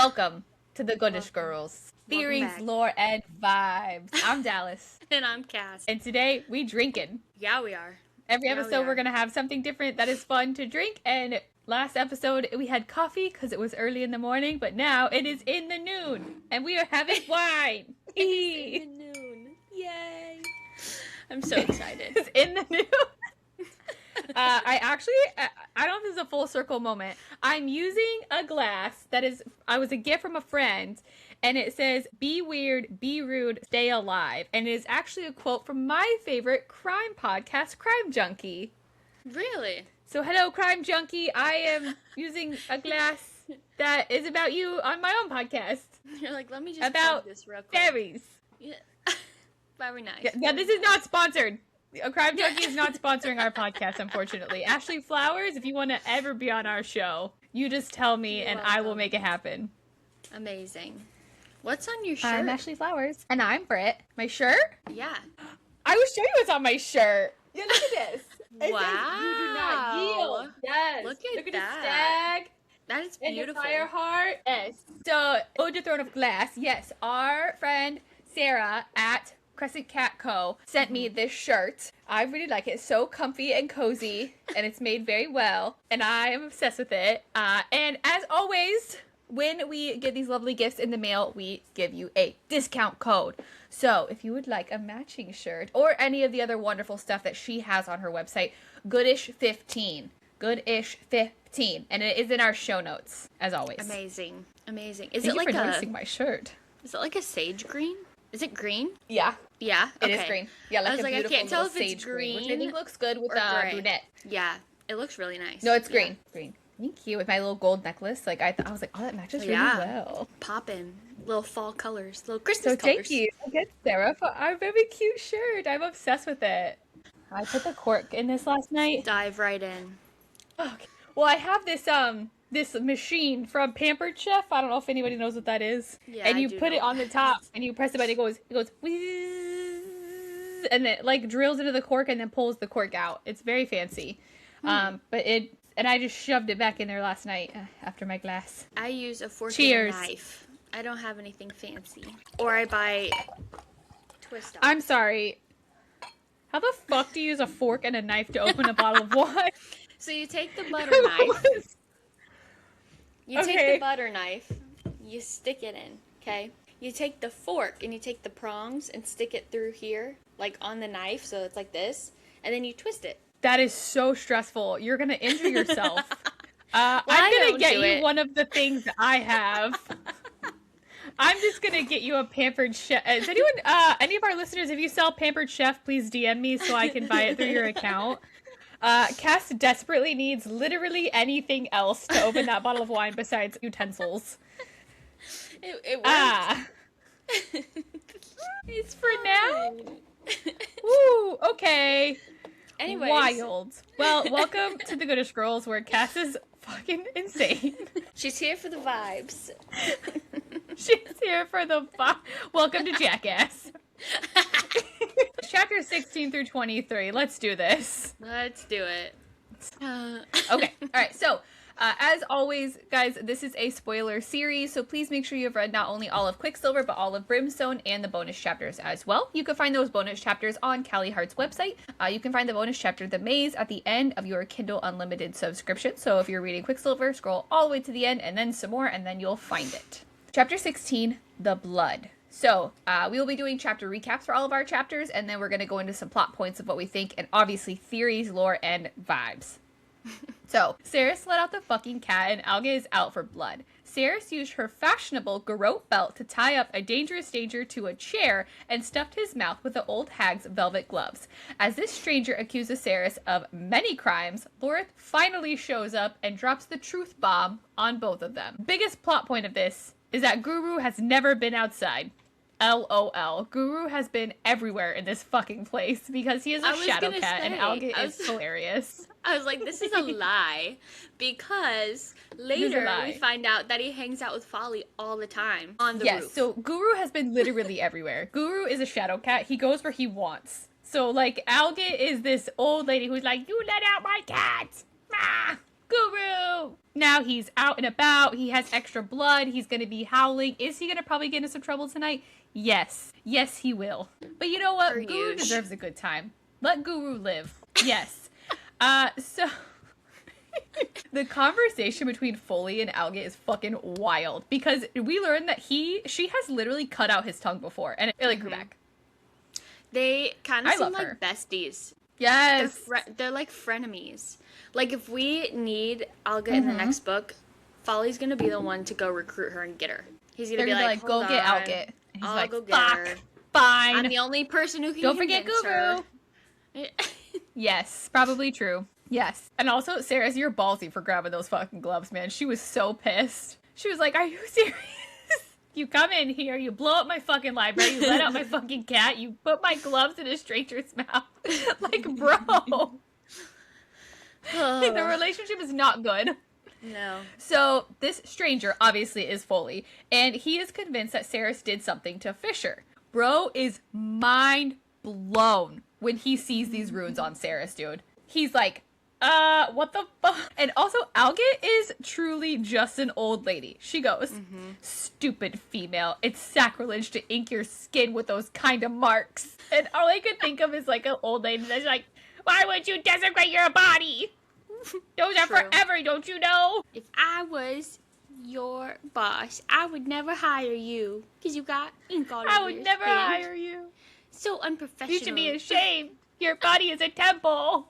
Welcome to the Goodish Girls. Theories, lore, and vibes. I'm Dallas. And I'm Kass. And today, we drinking. Yeah, we are. Every episode, we're going to have something different that is fun to drink. And last episode, we had coffee because it was early in the morning. But now, it is in the noon. And we are having wine. It's in the noon. Yay. I'm so excited. It's in the noon. I don't know if this is a full circle moment. I'm using a glass I was a gift from a friend, and it says, "Be weird, be rude, stay alive." And it is actually a quote from my favorite crime podcast, Crime Junkie. Really? So hello, Crime Junkie. I am using a glass that is about you on my own podcast. You're like, let me just about this real quick. Fairies. Yeah. Very nice. Yeah, this is not sponsored. A Crime Junkie is not sponsoring our podcast, unfortunately. Ashley Flowers, if you want to ever be on our show, you just tell me and I will make it happen. Amazing. What's on your shirt? I'm Ashley Flowers. And I'm Britt. My shirt? Yeah. I will show you what's on my shirt. Yeah, look at this. It wow. says, "You do not yield." Yes. Look at that. The stag. That is beautiful. And the fire heart. Yes. So, Ode to Throne of Glass. Yes, our friend Sarah at Ch.16 Co sent me this shirt. I really like it. It's so comfy and cozy, and it's made very well, and I am obsessed with it. And as always, when we get these lovely gifts in the mail, we give you a discount code. So if you would like a matching shirt or any of the other wonderful stuff that she has on her website, Goodish15. Goodish15. And it is in our show notes, as always. Amazing. Amazing. Thank you for noticing my shirt. Is it like a sage green? Is it green? Yeah. Yeah? Okay. It is green. Yeah, like I was a like, beautiful I can't tell little if it's sage green, which I think looks good with brunette. Yeah, it looks really nice. No, it's green. Yeah. Green. Thank you. With my little gold necklace, like I was like, oh, that matches really well. Poppin'. Little fall colors. Little Christmas colors. So thank you again, Sarah, for our very cute shirt. I'm obsessed with it. I put the cork in this last night. Dive right in. Okay. Well, I have this machine from Pampered Chef. I don't know if anybody knows what that is. Yeah, and you put it on the top, and you press the button. It goes whizzz, and it like drills into the cork and then pulls the cork out. It's very fancy. And I just shoved it back in there last night after my glass. I use a fork Cheers. and a knife. I don't have anything fancy. Or I buy twist off. I'm sorry. How the fuck do you use a fork and a knife to open a bottle of wine? So you take the butter knife. You take the butter knife. You stick it in, okay? You take the fork and you take the prongs and stick it through here, like on the knife, so it's like this, and then you twist it. That is so stressful. You're gonna injure yourself. I'm gonna get you one of the things I have. I'm just gonna get you a Pampered Chef. Is anyone, any of our listeners, if you sell Pampered Chef, please DM me so I can buy it through your account. Kass desperately needs literally anything else to open that bottle of wine besides utensils. It worked. It's for now. Woo, okay. Anyways. Wild. Well, welcome to the Goodish Girls, where Kass is fucking insane. She's here for the vibes. She's here for the welcome to Jackass. Chapter 16-23. Let's do this. Let's do it. Okay. All right. So, as always, guys, this is a spoiler series, so please make sure you've read not only all of Quicksilver, but all of Brimstone and the bonus chapters as well. You can find those bonus chapters on Callie Hart's website. You can find the bonus chapter, The Maze, at the end of your Kindle Unlimited subscription. So if you're reading Quicksilver, scroll all the way to the end and then some more, and then you'll find it. Chapter 16, The Blood. So, we will be doing chapter recaps for all of our chapters, and then we're going to go into some plot points of what we think, and obviously theories, lore, and vibes. So, Ceres let out the fucking cat, and Alga is out for blood. Ceres used her fashionable garrote belt to tie up a dangerous stranger to a chair and stuffed his mouth with the old hag's velvet gloves. As this stranger accuses Ceres of many crimes, Lorith finally shows up and drops the truth bomb on both of them. Biggest plot point of this is that Guru has never been outside. LOL. Guru has been everywhere in this fucking place because he is a shadow cat and Alga is hilarious. I was like, this is a lie, because later we find out that he hangs out with Folly all the time on the roof. Yes, so Guru has been literally everywhere. Guru is a shadow cat. He goes where he wants. So, like, Alga is this old lady who's like, you let out my cat! Ah! Guru! Now he's out and about. He has extra blood. He's going to be howling. Is he going to probably get into some trouble tonight? Yes. Yes, he will. But you know what? Guru deserves a good time. Let Guru live. Yes. So the conversation between Foley and Algate is fucking wild because we learned that she has literally cut out his tongue before and it like grew back. They kind of seem like besties. Yes. They're like frenemies. Like if we need Algate in the next book, Foley's going to be the one to go recruit her and get her. He's going to be like, go get Algate. And he's like, go get her. Fine. I'm the only person who can Don't forget Guru. Yes, probably true. Yes. And also, Sarah, you're ballsy for grabbing those fucking gloves, man. She was so pissed. She was like, are you serious? You come in here, you blow up my fucking library, you let out my fucking cat, you put my gloves in a stranger's mouth. Like, bro. The relationship is not good. No. So, this stranger, obviously, is Foley, and he is convinced that Saris did something to Fisher. Bro is mind blown when he sees these runes on Saris, dude. He's like, what the fuck? And also, Algate is truly just an old lady. She goes, stupid female, it's sacrilege to ink your skin with those kind of marks. And all I could think of is like an old lady that's like, why would you desecrate your body? Those are forever, don't you know? If I was your boss, I would never hire you because you got ink all over your skin. I would never hire you. So unprofessional. You should be ashamed. Your body is a temple.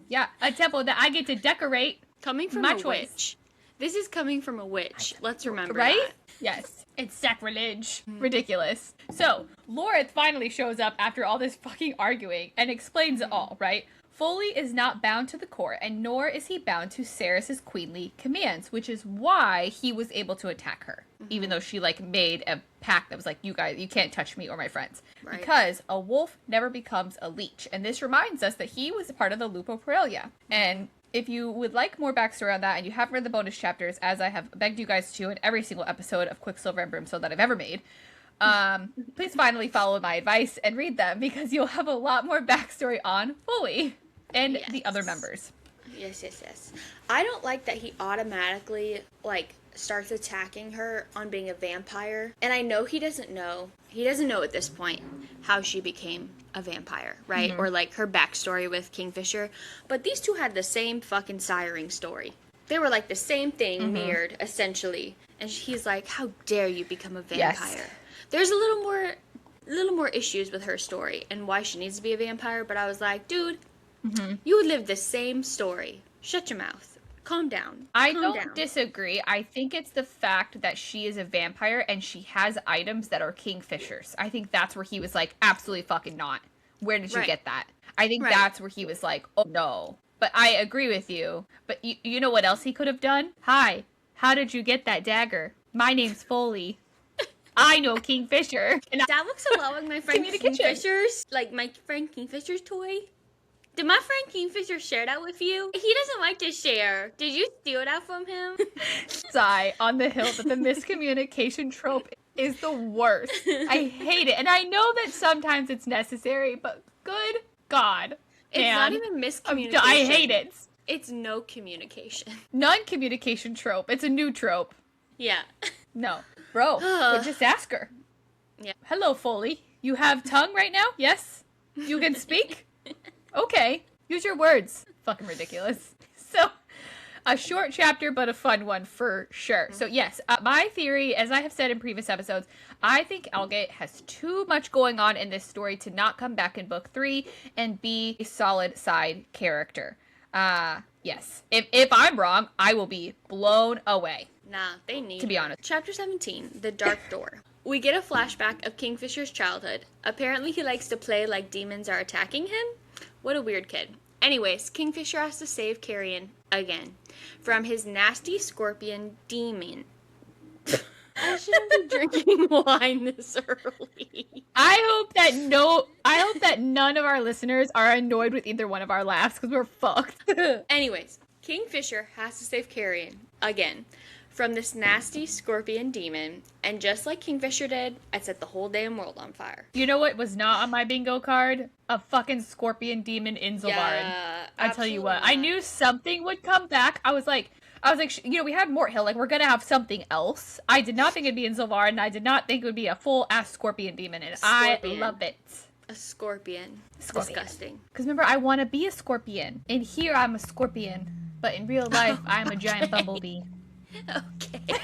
Yeah, a temple that I get to decorate. Coming from a witch. This is coming from a witch. Let's remember that. Yes. It's sacrilege. Ridiculous. So, Lorith finally shows up after all this fucking arguing and explains it all, right? Foley is not bound to the court, and nor is he bound to Saris's queenly commands, which is why he was able to attack her, even though she, like, made a pact that was like, you guys, you can't touch me or my friends. Right. Because a wolf never becomes a leech, and this reminds us that he was a part of the Lupo Aurelia. And if you would like more backstory on that, and you haven't read the bonus chapters, as I have begged you guys to in every single episode of Quicksilver and Brimstone that I've ever made, please finally follow my advice and read them, because you'll have a lot more backstory on Foley and the other members. Yes. I don't like that he automatically, like, starts attacking her on being a vampire. And I know he doesn't know. He doesn't know at this point how she became a vampire, right? Or, like, her backstory with Kingfisher. But these two had the same fucking siring story. They were, like, the same thing mirrored, essentially. And he's like, how dare you become a vampire? Yes. There's a little more issues with her story and why she needs to be a vampire. But I was like, dude, you would live the same story. Shut your mouth. Calm down. I don't disagree. I think it's the fact that she is a vampire and she has items that are Kingfishers. I think that's where he was like, absolutely fucking not. Where did you get that? I think that's where he was like, oh no. But I agree with you. But you know what else he could have done? Hi, how did you get that dagger? My name's Foley. I know Kingfisher. And that looks a lot like my friend Kingfisher's, like my friend Kingfisher's toy. Did my friend Kingfisher share that with you? He doesn't like to share. Did you steal that from him? Sigh on the hill that the miscommunication trope is the worst. I hate it. And I know that sometimes it's necessary, but good God. It's not even miscommunication. I hate it. It's no communication. Non-communication trope. It's a new trope. Yeah. No. Bro, but just ask her. Yeah. Hello, Foley. You have tongue right now? Yes? You can speak? Okay. Use your words. Fucking ridiculous. So, a short chapter, but a fun one for sure. So, yes, my theory, as I have said in previous episodes, I think Algate has too much going on in this story to not come back in book 3 and be a solid side character. Yes. If I'm wrong, I will be blown away. Nah, they need to be honest. Chapter 17, The Dark Door. We get a flashback of Kingfisher's childhood. Apparently he likes to play like demons are attacking him. What a weird kid. Anyways, Kingfisher has to save Carrion again from his nasty scorpion demon. I shouldn't be drinking wine this early. I hope that none of our listeners are annoyed with either one of our laughs because we're fucked. Anyways, Kingfisher has to save Carrion again from this nasty scorpion demon, and just like Kingfisher did, I'd set the whole damn world on fire. You know what was not on my bingo card? A fucking scorpion demon in Zilvarin. Yeah, I tell you what, I knew something would come back. I was like, you know, we had Mort Hill, like, we're gonna have something else. I did not think it'd be in Zilvarin, and I did not think it would be a full-ass scorpion demon, and I love it. A scorpion. Disgusting. Because remember, I want to be a scorpion. In here, I'm a scorpion. But in real life, I'm a giant bumblebee. Okay.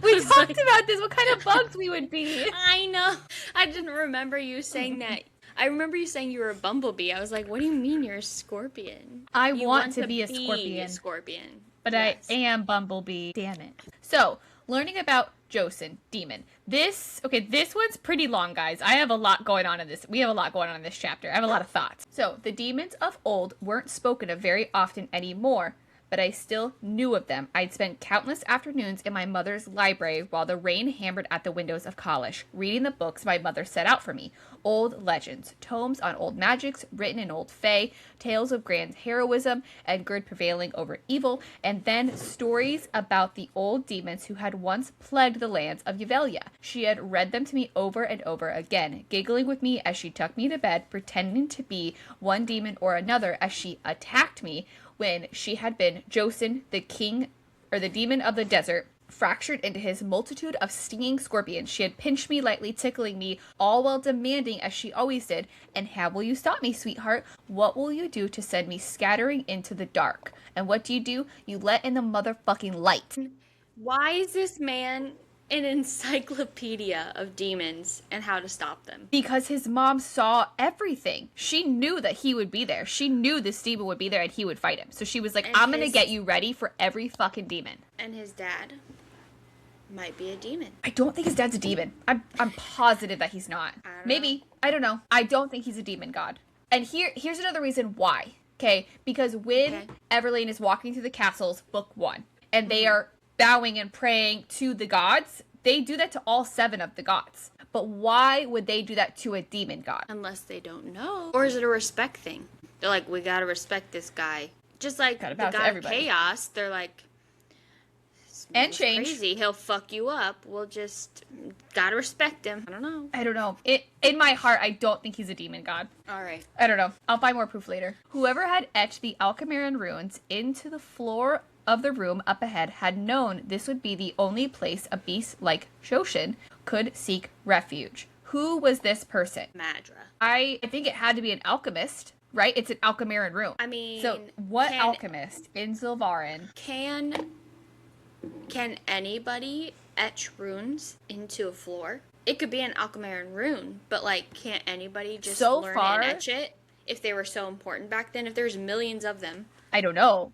We talked about this, what kind of bugs we would be. I know. I didn't remember you saying that. I remember you saying you were a bumblebee. I was like, what do you mean you're a scorpion? I want to be a scorpion. But yes. I am bumblebee. Damn it. So, learning about Josen, demon. This one's pretty long, guys. I have a lot going on in this. We have a lot going on in this chapter. I have a lot of thoughts. So, the demons of old weren't spoken of very often anymore, but I still knew of them. I'd spent countless afternoons in my mother's library while the rain hammered at the windows of college, reading the books my mother set out for me. Old legends, tomes on old magics, written in old fae, tales of grand heroism and good prevailing over evil, and then stories about the old demons who had once plagued the lands of Yvelia. She had read them to me over and over again, giggling with me as she tucked me to bed, pretending to be one demon or another as she attacked me when she had been Josen, the king, or the demon of the desert, fractured into his multitude of stinging scorpions. She had pinched me lightly, tickling me, all while demanding, as she always did, "And how will you stop me, sweetheart? What will you do to send me scattering into the dark?" And what do? You let in the motherfucking light. Why is this man an encyclopedia of demons and how to stop them? Because his mom saw everything. She knew that he would be there. She knew this demon would be there and he would fight him. So she was like, I'm gonna get you ready for every fucking demon. And his dad might be a demon. I don't think his dad's a demon. I'm positive that he's not. Maybe. I don't know. I don't think he's a demon god. And here's another reason why. Okay? Because when Everlane is walking through the castles, book 1, and they are bowing and praying to the gods, they do that to all 7 of the gods. But why would they do that to a demon god? Unless they don't know. Or is it a respect thing? They're like, we gotta respect this guy. Just like the god of chaos, they're like, and change. Crazy, he'll fuck you up. We'll just gotta respect him. I don't know. In my heart, I don't think he's a demon god. Alright. I don't know. I'll find more proof later. Whoever had etched the Alchemerian runes into the floor of the room up ahead had known this would be the only place a beast like Josen could seek refuge. Who was this person? Madra. I think it had to be an alchemist, right? It's an Alchemerian room. I mean, so what alchemist in Zilvarin can anybody etch runes into a floor? It could be an Alchemerian rune, but like, can't anybody just learn and etch it if they were so important back then? If there's millions of them, I don't know.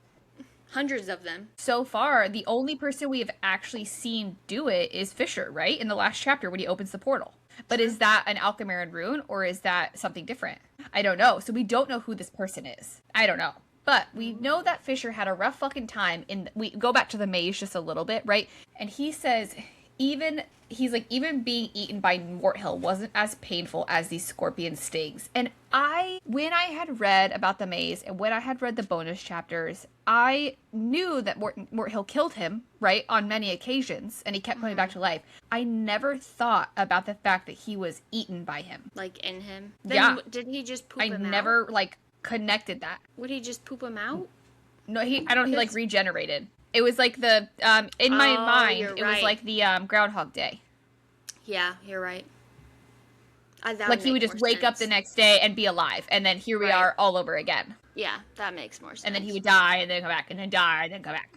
Hundreds of them. So far, the only person we have actually seen do it is Fisher, right? In the last chapter when he opens the portal. But is that an Alchemerian rune or is that something different? I don't know. So we don't know who this person is. I don't know. But we know that Fisher had a rough fucking time we go back to the maze just a little bit, right? And he says even being eaten by Mort Hill wasn't as painful as these scorpion stings. And when I had read about the maze and when I had read the bonus chapters, I knew that Mort Hill killed him, right, on many occasions, and he kept coming back to life. I never thought about the fact that he was eaten by him. Like in him? Then did he just poop him out? I never, connected that. Would he just poop him out? No, he regenerated. It was like in my mind, it was like the Groundhog Day. Yeah, you're right. Like he would just wake up the next day and be alive, and then here we are all over again. Yeah, that makes more sense. And then he would die, and then come back, and then die, and then come back.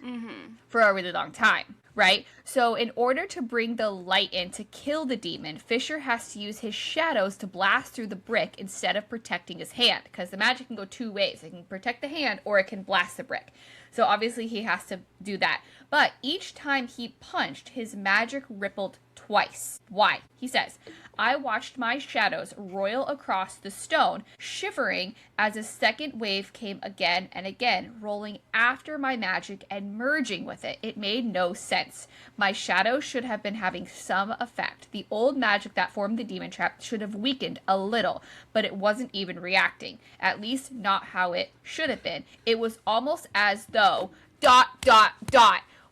For a really long time, right? So in order to bring the light in to kill the demon, Fisher has to use his shadows to blast through the brick instead of protecting his hand, because the magic can go 2 ways. It can protect the hand, or it can blast the brick. So obviously he has to do that. But each time he punched, his magic rippled twice. Why? He says, I watched my shadows roil across the stone, shivering as a second wave came again and again, rolling after my magic and merging with it. It made no sense. My shadows should have been having some effect. The old magic that formed the demon trap should have weakened a little, but it wasn't even reacting. At least not how it should have been. It was almost as though ...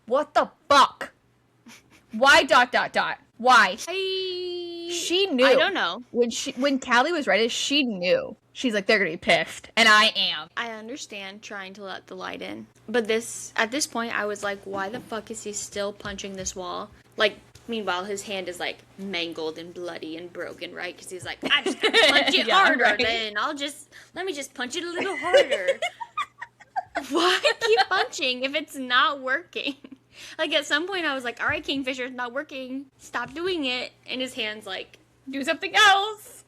What the fuck? Why ... Why? She knew. I don't know. When Callie was ready, she knew. She's like, they're gonna be pissed. And I am. I understand trying to let the light in. But at this point, I was like, why the fuck is he still punching this wall? Like, meanwhile, his hand is like mangled and bloody and broken, right? Because he's like, I just gotta punch it harder, right? Then let me just punch it a little harder. Why keep punching if it's not working? Like, at some point, I was like, all right, Kingfisher, it's not working. Stop doing it. And his hand's like, do something else.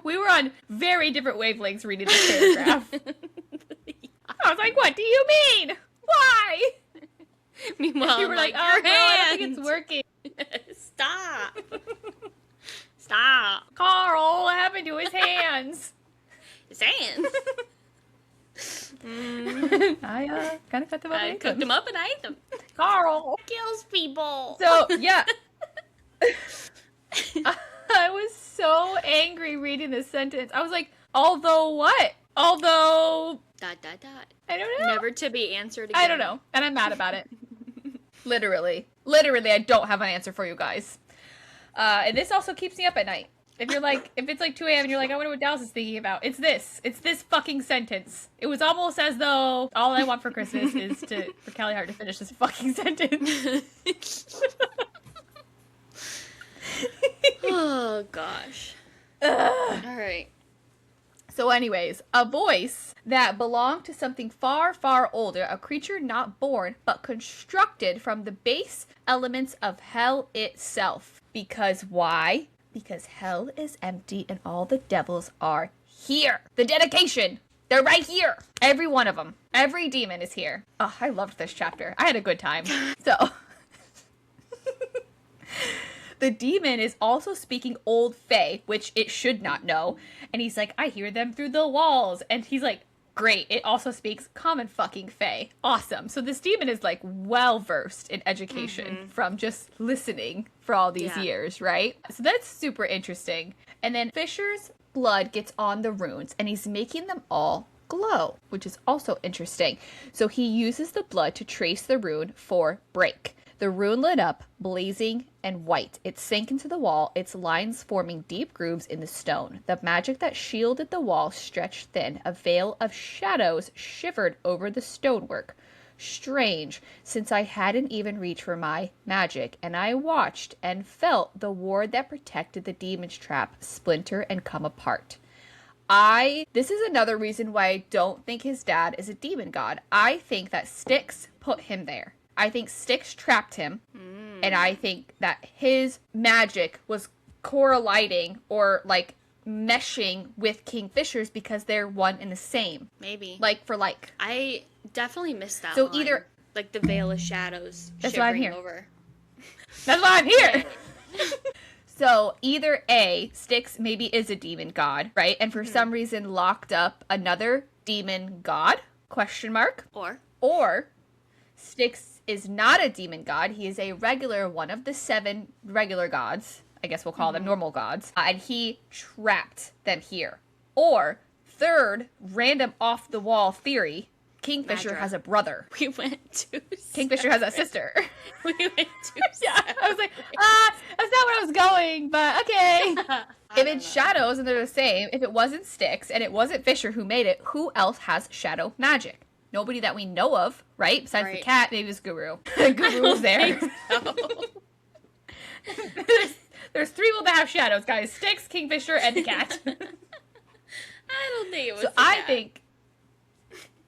We were on very different wavelengths reading this paragraph. I was like, what do you mean? Why? Meanwhile, you were like, oh, no, I don't think it's working. Stop. Stop. Carl, what happened to his hands? His hands? I kind of cut them up. I cooked them up and I ate them. Carl kills people. So, yeah. I was so angry reading this sentence. I was like, although what? Although... ... I don't know. Never to be answered again. I don't know. And I'm mad about it. Literally, I don't have an answer for you guys. And this also keeps me up at night. If it's like 2 a.m. and you're like, I wonder what Dallas is thinking about. It's this fucking sentence. It was almost as though all I want for Christmas is for Callie Hart to finish this fucking sentence. Oh, gosh. All right. So anyways, a voice that belonged to something far, far older, a creature not born, but constructed from the base elements of hell itself. Because why? Because hell is empty and all the devils are here. The dedication. They're right here. Every one of them. Every demon is here. Oh, I loved this chapter. I had a good time. So... The demon is also speaking Old Fae, which it should not know. And he's like, I hear them through the walls. And he's like, great. It also speaks common fucking Fae. Awesome. So this demon is like well-versed in education from just listening for all these years, right? So that's super interesting. And then Fisher's blood gets on the runes and he's making them all glow, which is also interesting. So he uses the blood to trace the rune for break. The rune lit up, blazing and white. It sank into the wall, its lines forming deep grooves in the stone. The magic that shielded the wall stretched thin. A veil of shadows shivered over the stonework. Strange, since I hadn't even reached for my magic, and I watched and felt the ward that protected the demon's trap splinter and come apart. This is another reason why I don't think his dad is a demon god. I think that Styx put him there. I think Styx trapped him, and I think that his magic was correlating or, like, meshing with Kingfisher's because they're one and the same. Maybe. Like for like. I definitely missed that So line. either... Like the veil of shadows That's why I'm shivering here. over. That's why I'm here! So either A, Styx maybe is a demon god, right? And for some reason locked up another demon god? Question mark. Or Styx is not a demon god. He is a regular one of the 7 regular gods. I guess we'll call them normal gods. And he trapped them here. Or, third, random off-the-wall theory, Kingfisher has a brother. We went to... Kingfisher has a sister. We went to... Yeah, I was like, that's not where I was going, but okay. If it's shadows and they're the same, if it wasn't Styx and it wasn't Fisher who made it, who else has shadow magic? Nobody that we know of, right? Besides the cat, maybe it's Guru. Guru's there. So. There's 3 people that have shadows, guys. Styx, Kingfisher, and the cat. I don't think it was So I think,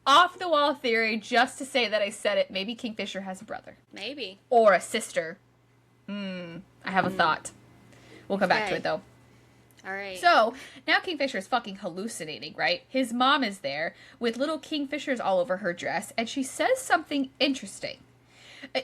off the wall theory, just to say that I said it, maybe Kingfisher has a brother. Maybe. Or a sister. I have a thought. We'll come back to it, though. All right. So, now Kingfisher is fucking hallucinating, right? His mom is there with little kingfishers all over her dress, and she says something interesting.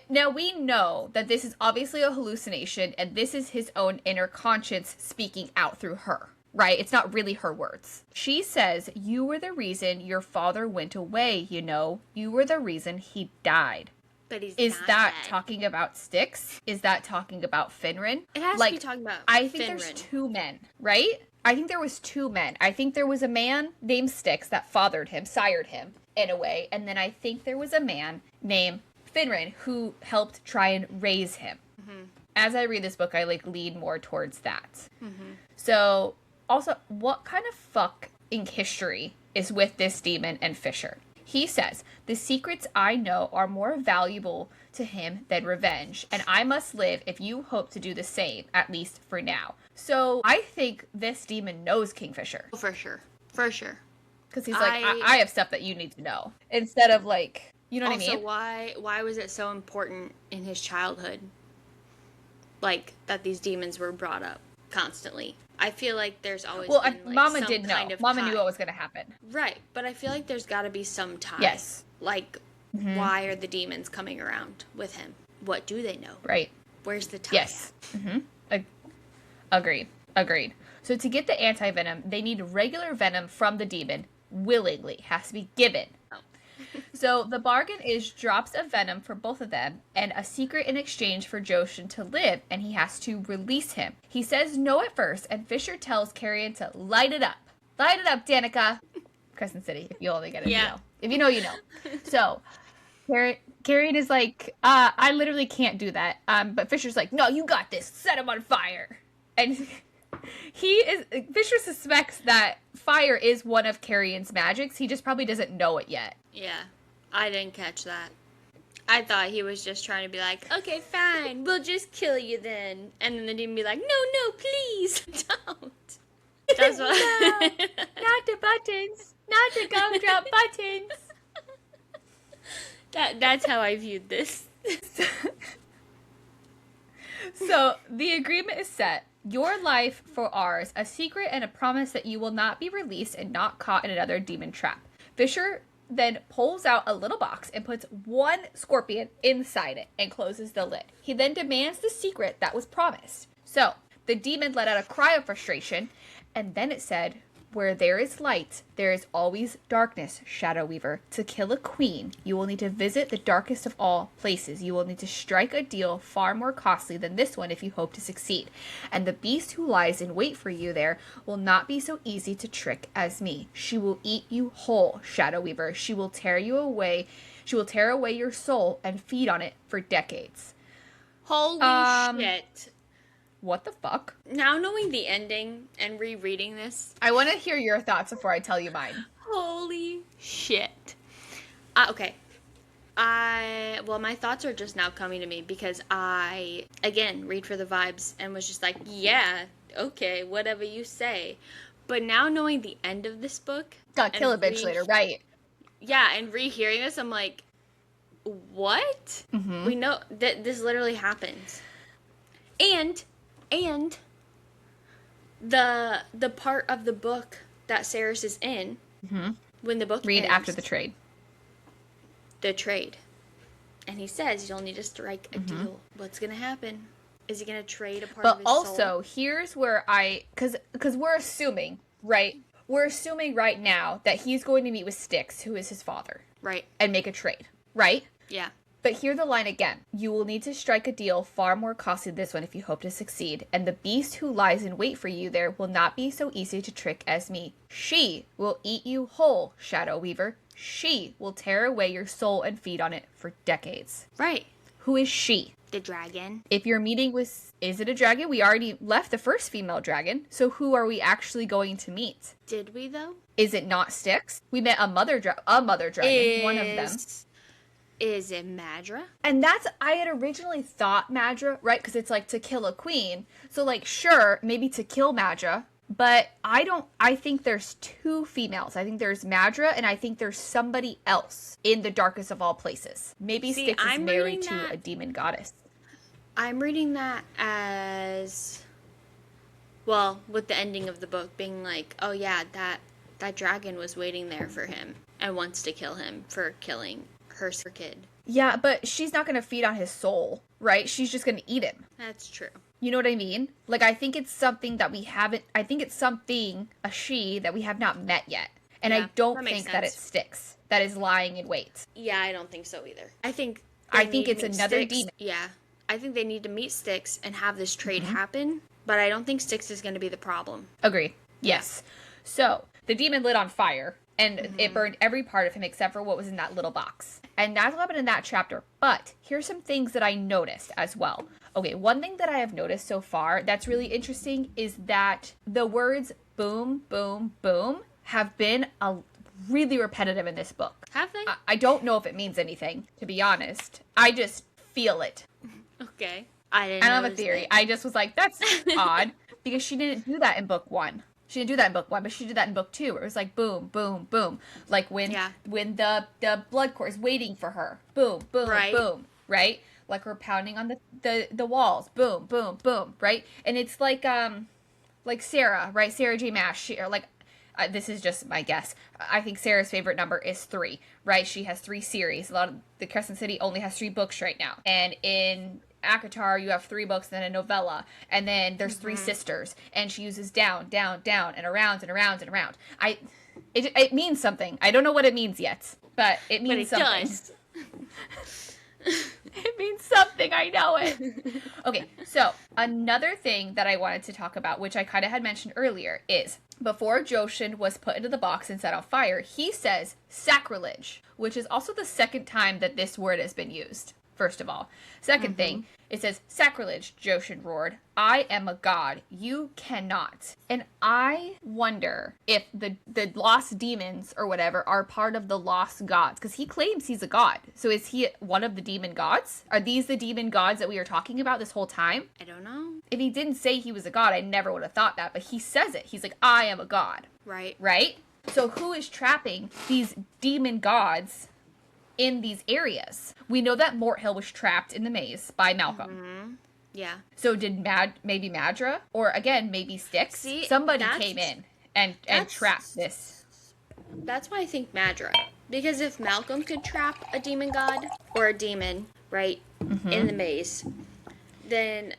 Now, we know that this is obviously a hallucination, and this is his own inner conscience speaking out through her, right? It's not really her words. She says, you were the reason your father went away, you know. You were the reason he died. But he's Is not that dead. talking about Styx? Is that talking about Finrin? It has to be talking about I think Finrin. there's 2 men, right? I think there was 2 men. I think there was a man named Styx that fathered him, sired him, in a way. And then I think there was a man named Finran, who helped try and raise him. As I read this book, I lean more towards that. So, also, what kind of fucking history is with this demon and Fisher? He says, the secrets I know are more valuable to him than revenge, and I must live if you hope to do the same, at least for now. So, I think this demon knows Kingfisher. For sure. For sure. Because he's I have stuff that you need to know. Instead of, you know what I mean? Also, why was it so important in his childhood? That these demons were brought up constantly. I feel like there's always been, Mama some did know. kind of Mama tie. knew what was going to happen. Right, but I feel like there's got to be some tie. Yes. Why are the demons coming around with him? What do they know? Right. Where's the tie? Yes. Agreed. So to get the anti-venom, they need regular venom from the demon, willingly. Has to be given. Oh. So the bargain is drops of venom for both of them and a secret in exchange for Joshin to live, and he has to release him. He says no at first, and Fisher tells Carrion to light it up. Light it up, Danica. Crescent City, if you only get it, you know. If you know, you know. So Carrion is like, I literally can't do that. But Fisher's like, no, you got this. Set him on fire. And Fisher suspects that fire is one of Carrion's magics. He just probably doesn't know it yet. Yeah, I didn't catch that. I thought he was just trying to be like, okay, fine, we'll just kill you then. And then the demon be like, no, please, don't. That's what. No, not the buttons. Not the gumdrop buttons. That's how I viewed this. So, the agreement is set. Your life for ours, a secret and a promise that you will not be released and not caught in another demon trap. Fisher then pulls out a little box and puts one scorpion inside it and closes the lid. He then demands the secret that was promised. So, the demon let out a cry of frustration, and then it said, where there is light, there is always darkness, Shadow Weaver. To kill a queen, you will need to visit the darkest of all places. You will need to strike a deal far more costly than this one if you hope to succeed. And the beast who lies in wait for you there will not be so easy to trick as me. She will eat you whole, Shadow Weaver. She will tear away your soul and feed on it for decades. Holy shit. What the fuck? Now knowing the ending and rereading this. I want to hear your thoughts before I tell you mine. Holy shit. Okay. My thoughts are just now coming to me because I, again, read for the vibes and was just like, yeah, okay, whatever you say. But now knowing the end of this book. Gotta kill a bitch later, right? Yeah, and rehearing this, I'm like, what? Mm-hmm. We know that this literally happens. And the part of the book that Saris is in, when the book read ends, after the trade. The trade. And he says you'll need to strike a deal. What's going to happen? Is he going to trade a part of his soul? But also, here's where because we're assuming, right? We're assuming right now that he's going to meet with Styx, who is his father. Right. And make a trade, right? Yeah. But hear the line again. You will need to strike a deal far more costly than this one if you hope to succeed. And the beast who lies in wait for you there will not be so easy to trick as me. She will eat you whole, Shadow Weaver. She will tear away your soul and feed on it for decades. Right. Who is she? The dragon. If you're meeting with... Is it a dragon? We already left the first female dragon. So who are we actually going to meet? Did we, though? Is it not Styx? We met a mother dragon. One of them. Is it Madra? And I had originally thought Madra, right? Because it's like to kill a queen. So sure, maybe to kill Madra. But I think there's two females. I think there's Madra and I think there's somebody else in the darkest of all places. Maybe Styx is married to a demon goddess. I'm reading that as, well, with the ending of the book being like, oh yeah, that dragon was waiting there for him and wants to kill him for killing her kid. Yeah, but she's not going to feed on his soul, right? She's just going to eat him. That's true. You know what I mean? I think it's something that we haven't... I think it's something, a she, that we have not met yet. And yeah, I don't think that it Styx, that is lying in wait. Yeah, I don't think so either. I think it's another Styx. demon. Yeah. I think they need to meet Styx and have this trade happen, but I don't think Styx is going to be the problem. Agreed. Yes. So, the demon lit on fire. And it burned every part of him except for what was in that little box. And that's what happened in that chapter. But here's some things that I noticed as well. Okay, one thing that I have noticed so far that's really interesting is that the words boom, boom, boom have been really repetitive in this book. Have they? I don't know if it means anything, to be honest. I just feel it. Okay. I don't have a theory. I just was like, that's odd. Because she didn't do that in book 1. She didn't do that in book 1, but she did that in book 2, where it was like boom, boom, boom. Like when the blood core is waiting for her. Boom, boom, boom. Right? Like her pounding on the walls. Boom, boom, boom. Right? And it's like Sarah, right? Sarah J. Maas. This is just my guess. I think Sarah's favorite number is 3, right? She has 3 series. A lot of the Crescent City only has 3 books right now. And in Akatar, you have 3 books and then a novella. And then there's 3 sisters. And she uses down, down, down, and around, and around, and around. It means something. I don't know what it means yet. But it means something. Does. It means something. I know it. Okay, so another thing that I wanted to talk about, which I kind of had mentioned earlier, is before Joshin was put into the box and set on fire, he says sacrilege, which is also the second time that this word has been used, first of all. Second thing, it says sacrilege, Joshin roared. I am a god. You cannot. And I wonder if the lost demons or whatever are part of the lost gods, because he claims he's a god. So is he one of the demon gods? Are these the demon gods that we were talking about this whole time? I don't know. If he didn't say he was a god, I never would have thought that, but he says it. He's like, I am a god. Right. Right? So who is trapping these demon gods in these areas? We know that Mort Hill was trapped in the maze by Malcolm. Yeah. So did maybe Madra? Or again, maybe Styx? See, somebody came in and trapped this. That's why I think Madra. Because if Malcolm could trap a demon god or a demon, right, in the maze, then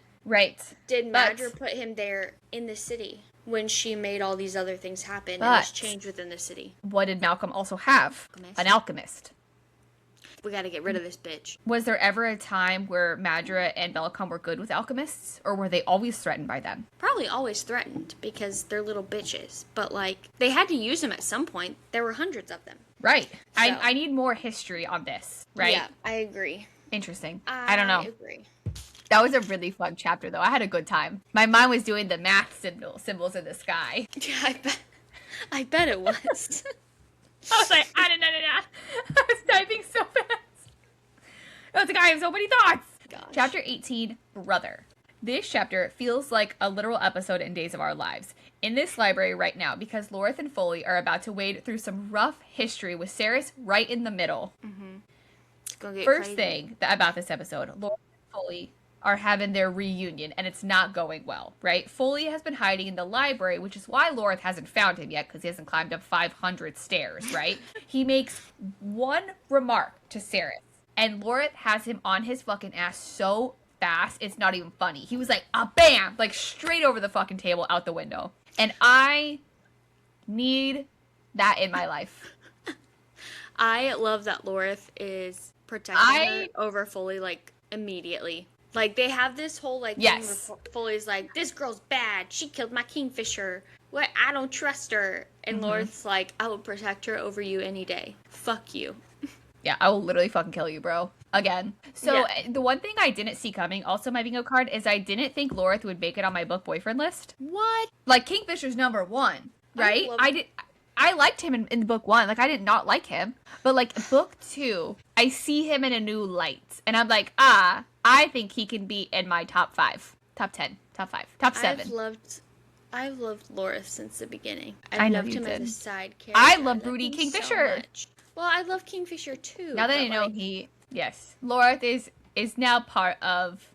did Madra put him there in the city when she made all these other things happen and there's change within the city? What did Malcolm also have? An alchemist. We gotta get rid of this bitch. Was there ever a time where Madra and Bellicom were good with alchemists? Or were they always threatened by them? Probably always threatened, because they're little bitches. But, like, they had to use them at some point. There were hundreds of them. Right. So. I need more history on this, right? Yeah, I agree. Interesting. I don't know. I agree. That was a really fun chapter, though. I had a good time. My mind was doing the math symbols in the sky. Yeah, I bet it was. I was like, I was typing so fast. I was like, I have so many thoughts. Gosh. Chapter 18, Brother. This chapter feels like a literal episode in Days of Our Lives. In this library right now, because Lorith and Foley are about to wade through some rough history with Ceres right in the middle. It's gonna get First crazy. thing about this episode, Lorith and Foley are having their reunion, and it's not going well, right? Foley has been hiding in the library, which is why Lorith hasn't found him yet, because he hasn't climbed up 500 stairs, right? He makes one remark to Ceres, and Lorith has him on his fucking ass so fast, it's not even funny. He was like, bam! Like, straight over the fucking table, out the window. And I need that in my life. I love that Lorith is protecting her over Foley, like, immediately. Like, they have this whole, like, thing where Foley's like, this girl's bad. She killed my Kingfisher. What? I don't trust her. And Lorith's like, I will protect her over you any day. Fuck you. Yeah, I will literally fucking kill you, bro. Again. So, the one thing I didn't see coming, also my bingo card, is I didn't think Lorith would make it on my book boyfriend list. What? Like, Kingfisher's number 1, right? I liked him in book 1. Like, I did not like him. But, like, book 2, I see him in a new light. And I'm like, I think he can be in my top 5. Top 10. Top 5. Top 7. I've loved Lorith since the beginning. I know loved you him did. as a side character. I love Broody Kingfisher. So well, I love Kingfisher too. Now that I know yes. Lorith is now part of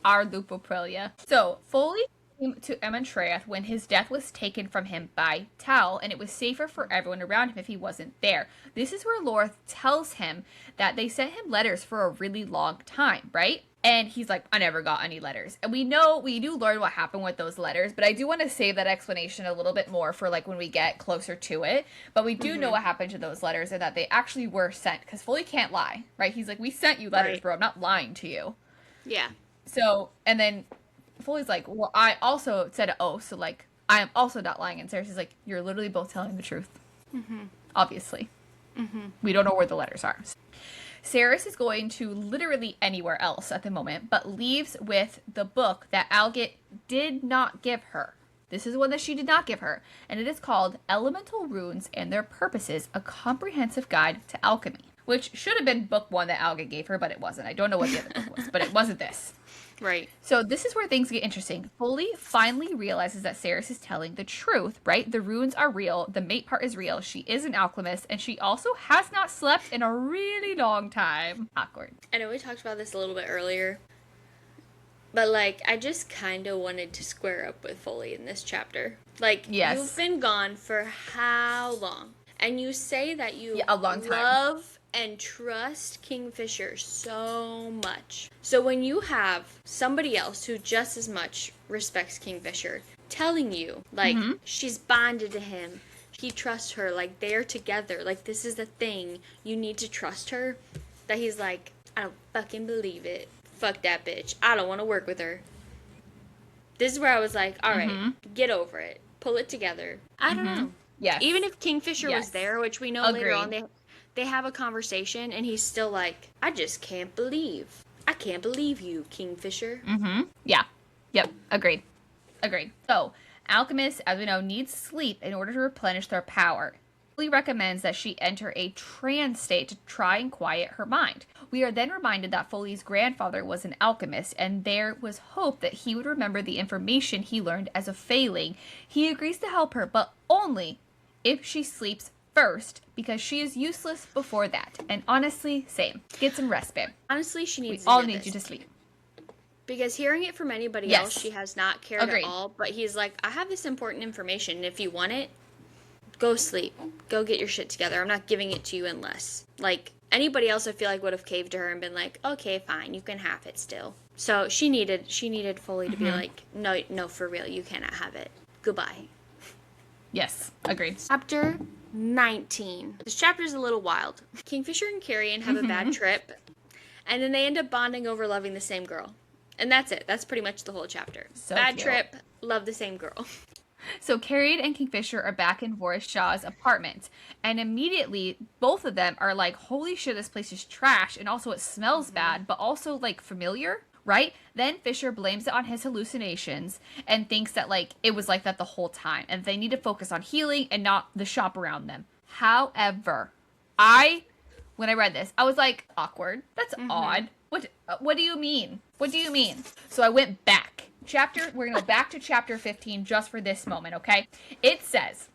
our Lupoprilia. So, Foley came to Ementreath when his death was taken from him by Tal, and it was safer for everyone around him if he wasn't there. This is where Lorith tells him that they sent him letters for a really long time, right? And he's like, I never got any letters. And we do learn what happened with those letters, but I do want to save that explanation a little bit more for, like, when we get closer to it. But we do know what happened to those letters and that they actually were sent, because Foley can't lie, right? He's like, we sent you letters, bro. I'm not lying to you. Yeah. So, and then Foley's like, well, I also said an oath, so, like, I am also not lying. And Ceres is like, you're literally both telling the truth. Obviously. We don't know where the letters are. Saris is going to literally anywhere else at the moment, but leaves with the book that Algit did not give her. This is one that she did not give her, and it is called Elemental Runes and Their Purposes, A Comprehensive Guide to Alchemy, which should have been book 1 that Algit gave her, but it wasn't. I don't know what the other book was, but it wasn't this. Right. So this is where things get interesting. Foley finally realizes that Saris is telling the truth, right? The runes are real. The mate part is real. She is an alchemist, and she also has not slept in a really long time. Awkward. I know we talked about this a little bit earlier, but, like, I just kind of wanted to square up with Foley in this chapter. Like, yes. You've been gone for how long? And you say that you a long time. Love and trust Kingfisher so much. So when you have somebody else who just as much respects Kingfisher telling you, like, she's bonded to him, he trusts her, like, they're together, like, this is the thing, you need to trust her, that he's like, I don't fucking believe it. Fuck that bitch. I don't want to work with her. This is where I was like, all right, get over it. Pull it together. I don't know. Yes. Even if Kingfisher was there, which we know later on, they have a conversation, and he's still like, I can't believe you, Kingfisher. Yeah. Yep. Agreed. So, alchemists, as we know, need sleep in order to replenish their power. Foley recommends that she enter a trance state to try and quiet her mind. We are then reminded that Foley's grandfather was an alchemist, and there was hope that he would remember the information he learned as a failing. He agrees to help her, but only if she sleeps first, because she is useless before that. And honestly, same. Get some rest, babe. Honestly, she needs We all need you to sleep. Because hearing it from anybody else, she has not cared at all. But he's like, I have this important information, and if you want it, go sleep. Go get your shit together. I'm not giving it to you unless. Like, anybody else I feel like would have caved to her and been like, okay, fine, you can have it still. So she needed Foley to be like, no, for real, you cannot have it. Goodbye. Yes, agreed. Chapter 19. This chapter is a little wild. Kingfisher and Carrion have a bad trip, and then they end up bonding over loving the same girl. And that's it. That's pretty much the whole chapter. So bad cute. trip, love the same girl. So Carrion and Kingfisher are back in Boris Shaw's apartment, and immediately both of them are like, holy shit, this place is trash, and also it smells bad, but also like familiar, right? Then Fisher blames it on his hallucinations and thinks that like it was like that the whole time, and they need to focus on healing and not the shop around them. However, when I read this, I was like, awkward. That's odd. What do you mean? What do you mean? So I went back. We're going to go back to chapter 15 just for this moment, okay? It says,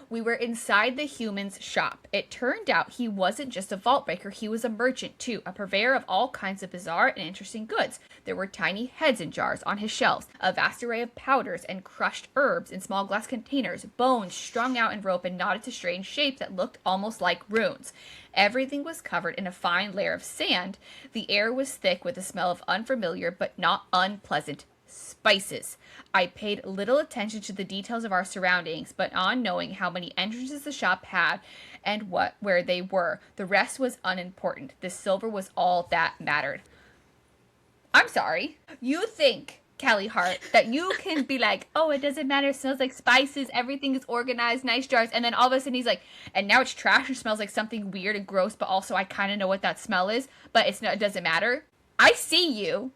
we were inside the human's shop. It turned out he wasn't just a vault breaker, he was a merchant too, a purveyor of all kinds of bizarre and interesting goods. There were tiny heads in jars on his shelves, a vast array of powders and crushed herbs in small glass containers, bones strung out in rope and knotted to strange shapes that looked almost like runes. Everything was covered in a fine layer of sand. The air was thick with the smell of unfamiliar but not unpleasant spices. I paid little attention to the details of our surroundings, but on knowing how many entrances the shop had and where they were, the rest was unimportant. The silver was all that mattered. I'm sorry. You think, Callie Hart, that you can be like, oh, it doesn't matter, it smells like spices, everything is organized, nice jars, and then all of a sudden he's like, and now it's trash and smells like something weird and gross, but also I kind of know what that smell is, but it doesn't matter. I see you,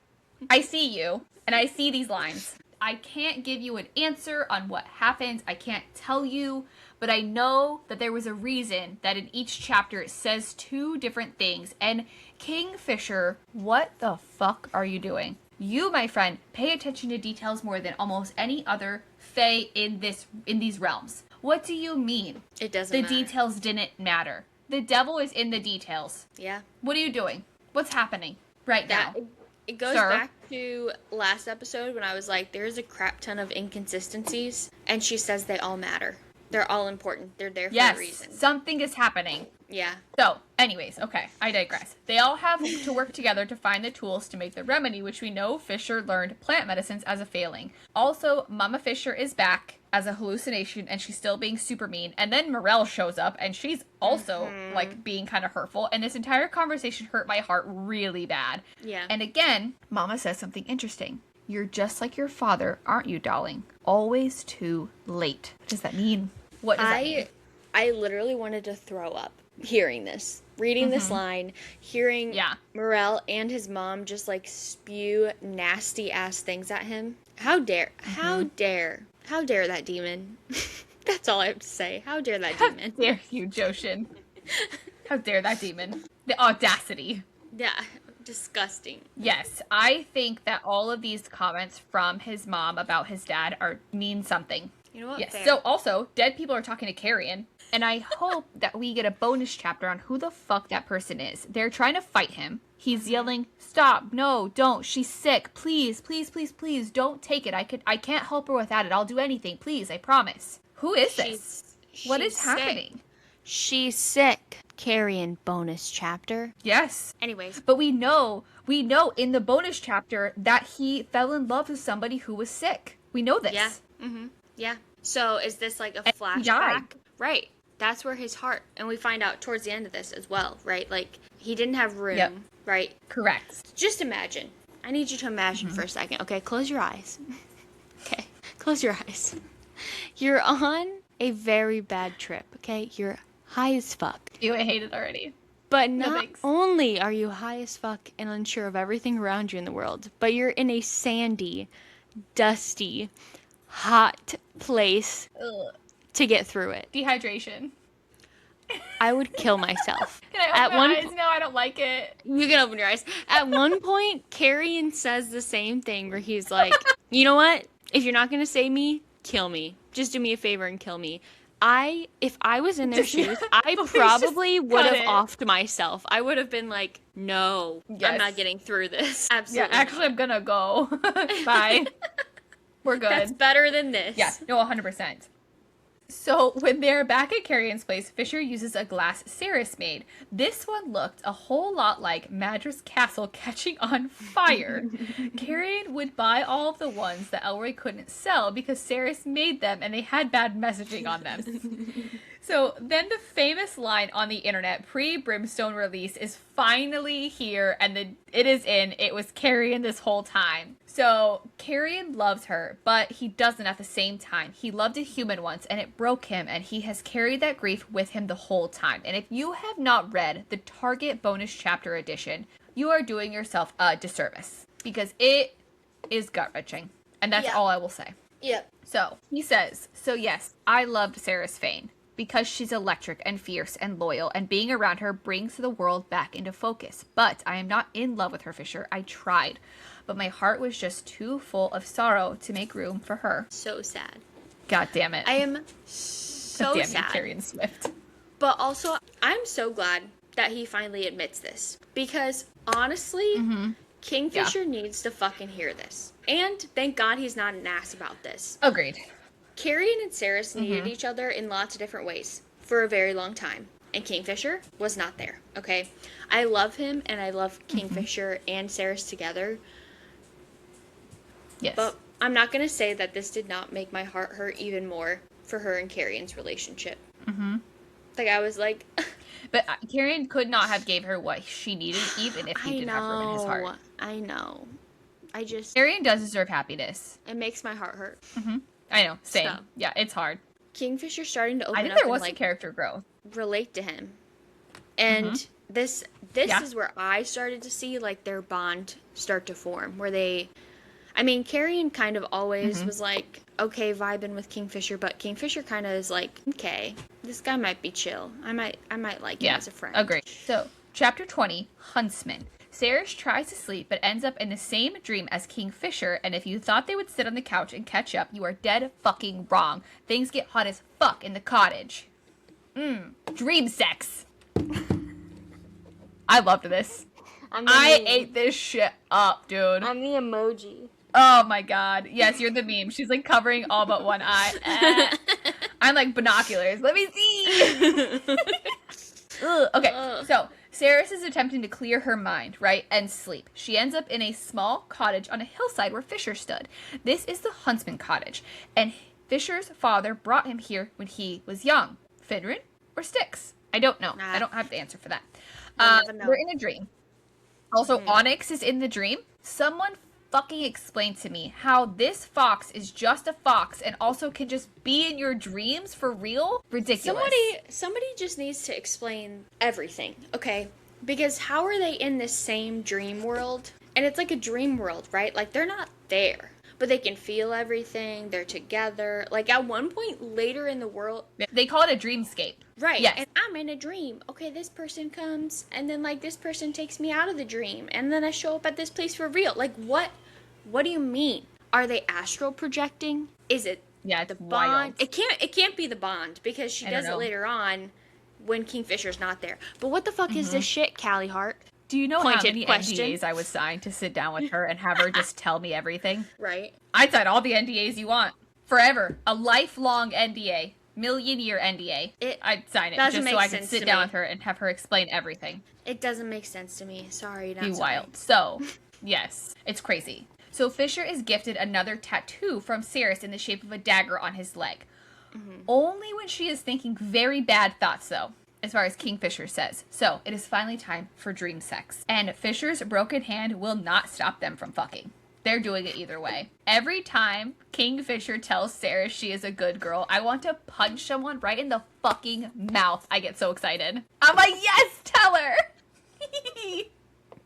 and I see these lines. I can't give you an answer on what happens. I can't tell you, but I know that there was a reason that in each chapter it says two different things. And Kingfisher, what the fuck are you doing? You, my friend, pay attention to details more than almost any other fae in these realms. What do you mean? It doesn't matter. The details didn't matter. The devil is in the details. Yeah. What are you doing? What's happening right now? It goes back to last episode when I was like, there's a crap ton of inconsistencies, and she says they all matter. They're all important. They're there for a reason. Something is happening. Yeah. So, anyways, okay, I digress. They all have to work together to find the tools to make the remedy, which we know Fisher learned plant medicines as a failing. Also, Mama Fisher is back as a hallucination, and she's still being super mean. And then Morel shows up, and she's also, like, being kind of hurtful. And this entire conversation hurt my heart really bad. Yeah. And again, Mama says something interesting. You're just like your father, aren't you, darling? Always too late. What does that mean? What does that mean? I literally wanted to throw up hearing this. Reading this line, hearing Morel and his mom just like spew nasty ass things at him. How dare that demon. That's all I have to say. How dare that demon. How dare you, Joshin. How dare that demon. The audacity. Yeah, disgusting. Yes, I think that all of these comments from his mom about his dad mean something. You know what? Yes. Fair. So also, dead people are talking to Carrion, and I hope that we get a bonus chapter on who the fuck that person is. They're trying to fight him. He's yelling, "Stop! No, don't! She's sick! Please, please, please, please, don't take it! I can't help her without it. I'll do anything. Please, I promise." Who is this? What is happening? She's sick. Carrion bonus chapter. Yes. Anyways, but we know in the bonus chapter that he fell in love with somebody who was sick. We know this. Yeah. Yeah. So is this like a flashback? Right. That's where his heart, and we find out towards the end of this as well, right? Like, he didn't have room, right? Correct. Just imagine. I need you to imagine for a second. Okay, close your eyes. Okay, close your eyes. You're on a very bad trip, okay? You're high as fuck. Ew, I hate it already. But not only are you high as fuck and unsure of everything around you in the world, but you're in a sandy, dusty, hot place to get through it. Dehydration. I would kill myself. Can I open my eyes? No, I don't like it. You can open your eyes. At one point, Carrion says the same thing where he's like, you know what? If you're not going to save me, kill me. Just do me a favor and kill me. If I was in their shoes, I probably would have offed myself. I would have been like, no, I'm not getting through this. Absolutely. Yeah, actually, I'm going to go. Bye. We're good. That's better than this. Yeah, no, 100%. So, when they're back at Carrion's place, Fisher uses a glass Ceres made. This one looked a whole lot like Madra's castle catching on fire. Carrion would buy all of the ones that Elroy couldn't sell because Ceres made them and they had bad messaging on them. So, then the famous line on the internet pre-Brimstone release is finally here, and it is in. It was Carrion this whole time. So, Carrion loves her, but he doesn't at the same time. He loved a human once, and it broke him, and he has carried that grief with him the whole time. And if you have not read the Target bonus chapter edition, you are doing yourself a disservice, because it is gut-wrenching. And that's all I will say. Yep. So, he says, so yes, I loved Ceres Fane, because she's electric and fierce and loyal, and being around her brings the world back into focus. But I am not in love with her, Fisher. I tried. But my heart was just too full of sorrow to make room for her. So sad. God damn it. I am so damn sad. Carrion Swift. But also, I'm so glad that he finally admits this. Because, honestly, Kingfisher needs to fucking hear this. And thank God he's not an ass about this. Agreed. Carrion and Ceres needed each other in lots of different ways for a very long time. And Kingfisher was not there, okay? I love him, and I love Kingfisher and Ceres together. Yes. But I'm not going to say that this did not make my heart hurt even more for her and Carrion's relationship. Like, I was like... But Carrion could not have gave her what she needed, even if he didn't have room in his heart. I know. Carrion does deserve happiness. It makes my heart hurt. I know. Same. So. Yeah, it's hard. Kingfisher's starting to open up. I think there was and, some character growth. Relate to him. And this is where I started to see, like, their bond start to form. Where they... I mean, Carrion kind of always was like, okay, vibing with Kingfisher, but Kingfisher kind of is like, okay, this guy might be chill. I might like him as a friend. Agree. So, chapter 20, Huntsman. Ceres tries to sleep, but ends up in the same dream as Kingfisher, and if you thought they would sit on the couch and catch up, you are dead fucking wrong. Things get hot as fuck in the cottage. Dream sex. I loved this. I ate this shit up, dude. I'm the emoji. Oh my god. Yes, you're the meme. She's like covering all but one eye. I'm like binoculars. Let me see. Okay, so Ceres is attempting to clear her mind, right, and sleep. She ends up in a small cottage on a hillside where Fisher stood. This is the Huntsman cottage, and Fisher's father brought him here when he was young. Finrin or Styx? I don't know. I don't have the answer for that. We're in a dream. Also, Onyx is in the dream. Someone fucking explain to me how this fox is just a fox and also can just be in your dreams for real? Ridiculous. Somebody just needs to explain everything, okay? Because how are they in this same dream world? And it's like a dream world, right? Like, they're not there, but they can feel everything. They're together. Like, at one point later in the world... They call it a dreamscape. Right. Yes. And I'm in a dream. Okay, this person comes, and then, like, this person takes me out of the dream, and then I show up at this place for real. Like, what do you mean? Are they astral projecting? Is it the bond? Wild. It can't be the bond, because she does it later on when Kingfisher's not there. But what the fuck is this shit, Callie Hart? Do you know how many NDAs I would sign to sit down with her and have her just tell me everything? Right. I'd sign all the NDAs you want. Forever. A lifelong NDA. Million-year NDA. I'd sign it just so I could sit down with her and have her explain everything. It doesn't make sense to me. Sorry, not Be sorry. wild. So, yes. It's crazy. So Fisher is gifted another tattoo from Ceres in the shape of a dagger on his leg. Only when she is thinking very bad thoughts, though, as far as Kingfisher says. So, it is finally time for dream sex. And Fisher's broken hand will not stop them from fucking. They're doing it either way. Every time Kingfisher tells Ceres she is a good girl, I want to punch someone right in the fucking mouth. I get so excited. I'm like, yes, tell her! And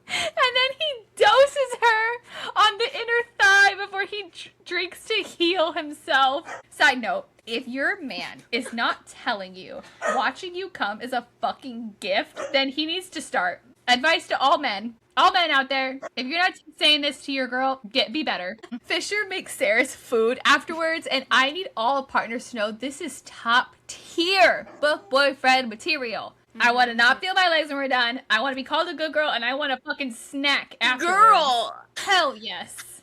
then he doses her on the inner thigh before he drinks to heal himself. Side note, if your man is not telling you watching you come is a fucking gift, then he needs to start. Advice to all men. All men out there, if you're not saying this to your girl, be better. Fisher makes Ceres food afterwards, and I need all partners to know this is top tier book boyfriend material. I want to not feel my legs when we're done. I want to be called a good girl, and I want to fucking snack afterwards. Girl! Hell yes.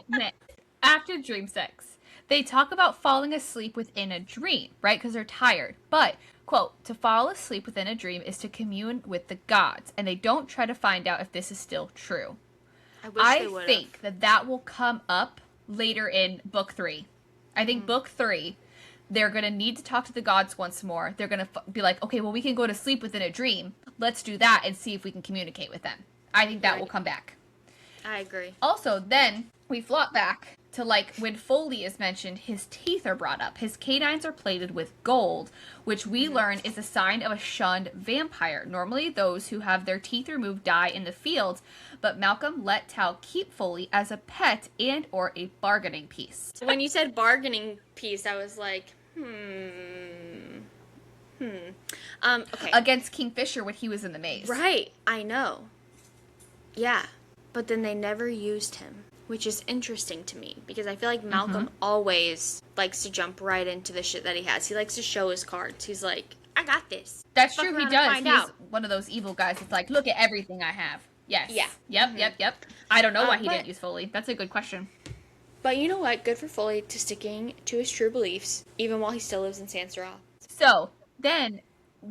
Next. After dream sex, they talk about falling asleep within a dream, right? Because they're tired. But, quote, to fall asleep within a dream is to commune with the gods, and they don't try to find out if this is still true. I think that will come up later in book 3. I think book 3, they're going to need to talk to the gods once more. They're going to be like, okay, well, we can go to sleep within a dream. Let's do that and see if we can communicate with them. I think that will come back. I agree. Also, then we flop back to, like, when Foley is mentioned, his teeth are brought up. His canines are plated with gold, which we learn is a sign of a shunned vampire. Normally, those who have their teeth removed die in the fields, but Malcolm let Tal keep Foley as a pet and or a bargaining piece. When you said bargaining piece, I was like, okay. Against Kingfisher when he was in the maze. Right, I know. Yeah, but then they never used him. Which is interesting to me, because I feel like Malcolm always likes to jump right into the shit that he has. He likes to show his cards. He's like, I got this. That's true, he does. He's one of those evil guys that's like, look at everything I have. Yes. Yeah. Yep. I don't know why he didn't use Foley. That's a good question. But you know what? Good for Foley to sticking to his true beliefs, even while he still lives in Sansaroth. So, then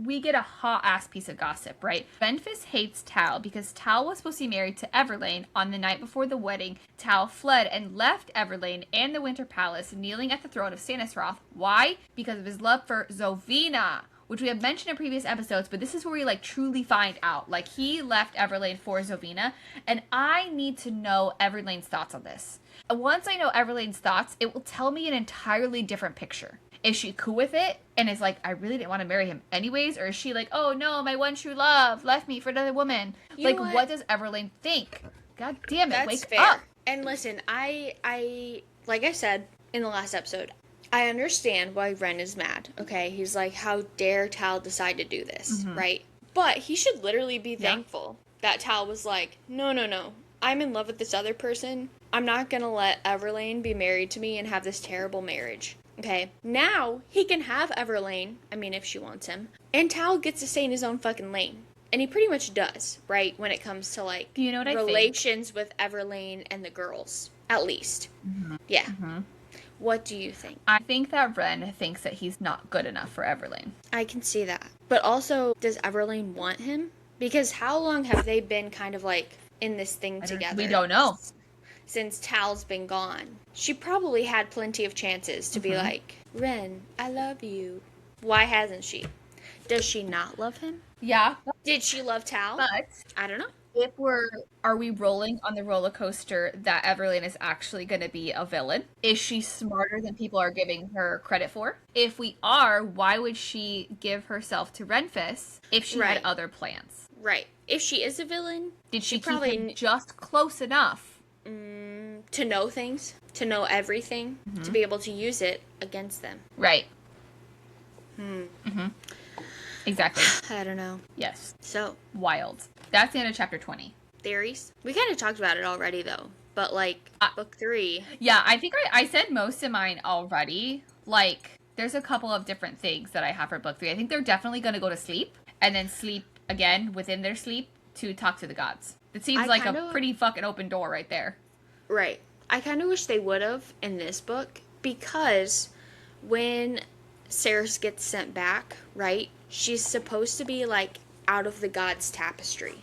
we get a hot-ass piece of gossip, right? Benfis hates Tal because Tal was supposed to be married to Everlane. On the night before the wedding, Tal fled and left Everlane and the Winter Palace kneeling at the throne of Sansaroth. Why? Because of his love for Zovina, which we have mentioned in previous episodes, but this is where we, like, truly find out. Like, he left Everlane for Zovina, and I need to know Everlane's thoughts on this. Once I know Everlane's thoughts, it will tell me an entirely different picture. Is she cool with it and is like, I really didn't want to marry him anyways? Or is she like, oh no, my one true love left me for another woman? Like, what does Everlane think? God damn it, wake up. And listen, I like I said in the last episode, I understand why Ren is mad, okay? He's like, how dare Tal decide to do this, right? But he should literally be thankful that Tal was like, no, I'm in love with this other person. I'm not gonna let Everlane be married to me and have this terrible marriage. Okay, now he can have Everlane, I mean, if she wants him, and Tal gets to stay in his own fucking lane. And he pretty much does, right, when it comes to, like, you know what relations with Everlane and the girls, at least. Yeah. What do you think? I think that Ren thinks that he's not good enough for Everlane. I can see that. But also, does Everlane want him? Because how long have they been kind of, like, in this thing together? We don't know. Since Tal's been gone. She probably had plenty of chances to be like, Ren, I love you. Why hasn't she? Does she not love him? Yeah. Did she love Tal? But I don't know. are we rolling on the roller coaster that Everlyn is actually going to be a villain? Is she smarter than people are giving her credit for? If we are, why would she give herself to Renfis if she had other plans? Right. If she is a villain, did she keep him just close enough to know things, to know everything, to be able to use it against them? Right. Exactly. I don't know. Yes. So wild. That's the end of chapter 20. Theories? We kind of talked about it already, though. But, like, book 3. Yeah, I think I said most of mine already. Like, there's a couple of different things that I have for book 3. I think they're definitely going to go to sleep. And then sleep again within their sleep to talk to the gods. It seems like a pretty fucking open door right there. Right. I kind of wish they would have in this book. Because when Ceres gets sent back, right? She's supposed to be, like, out of the gods' tapestry.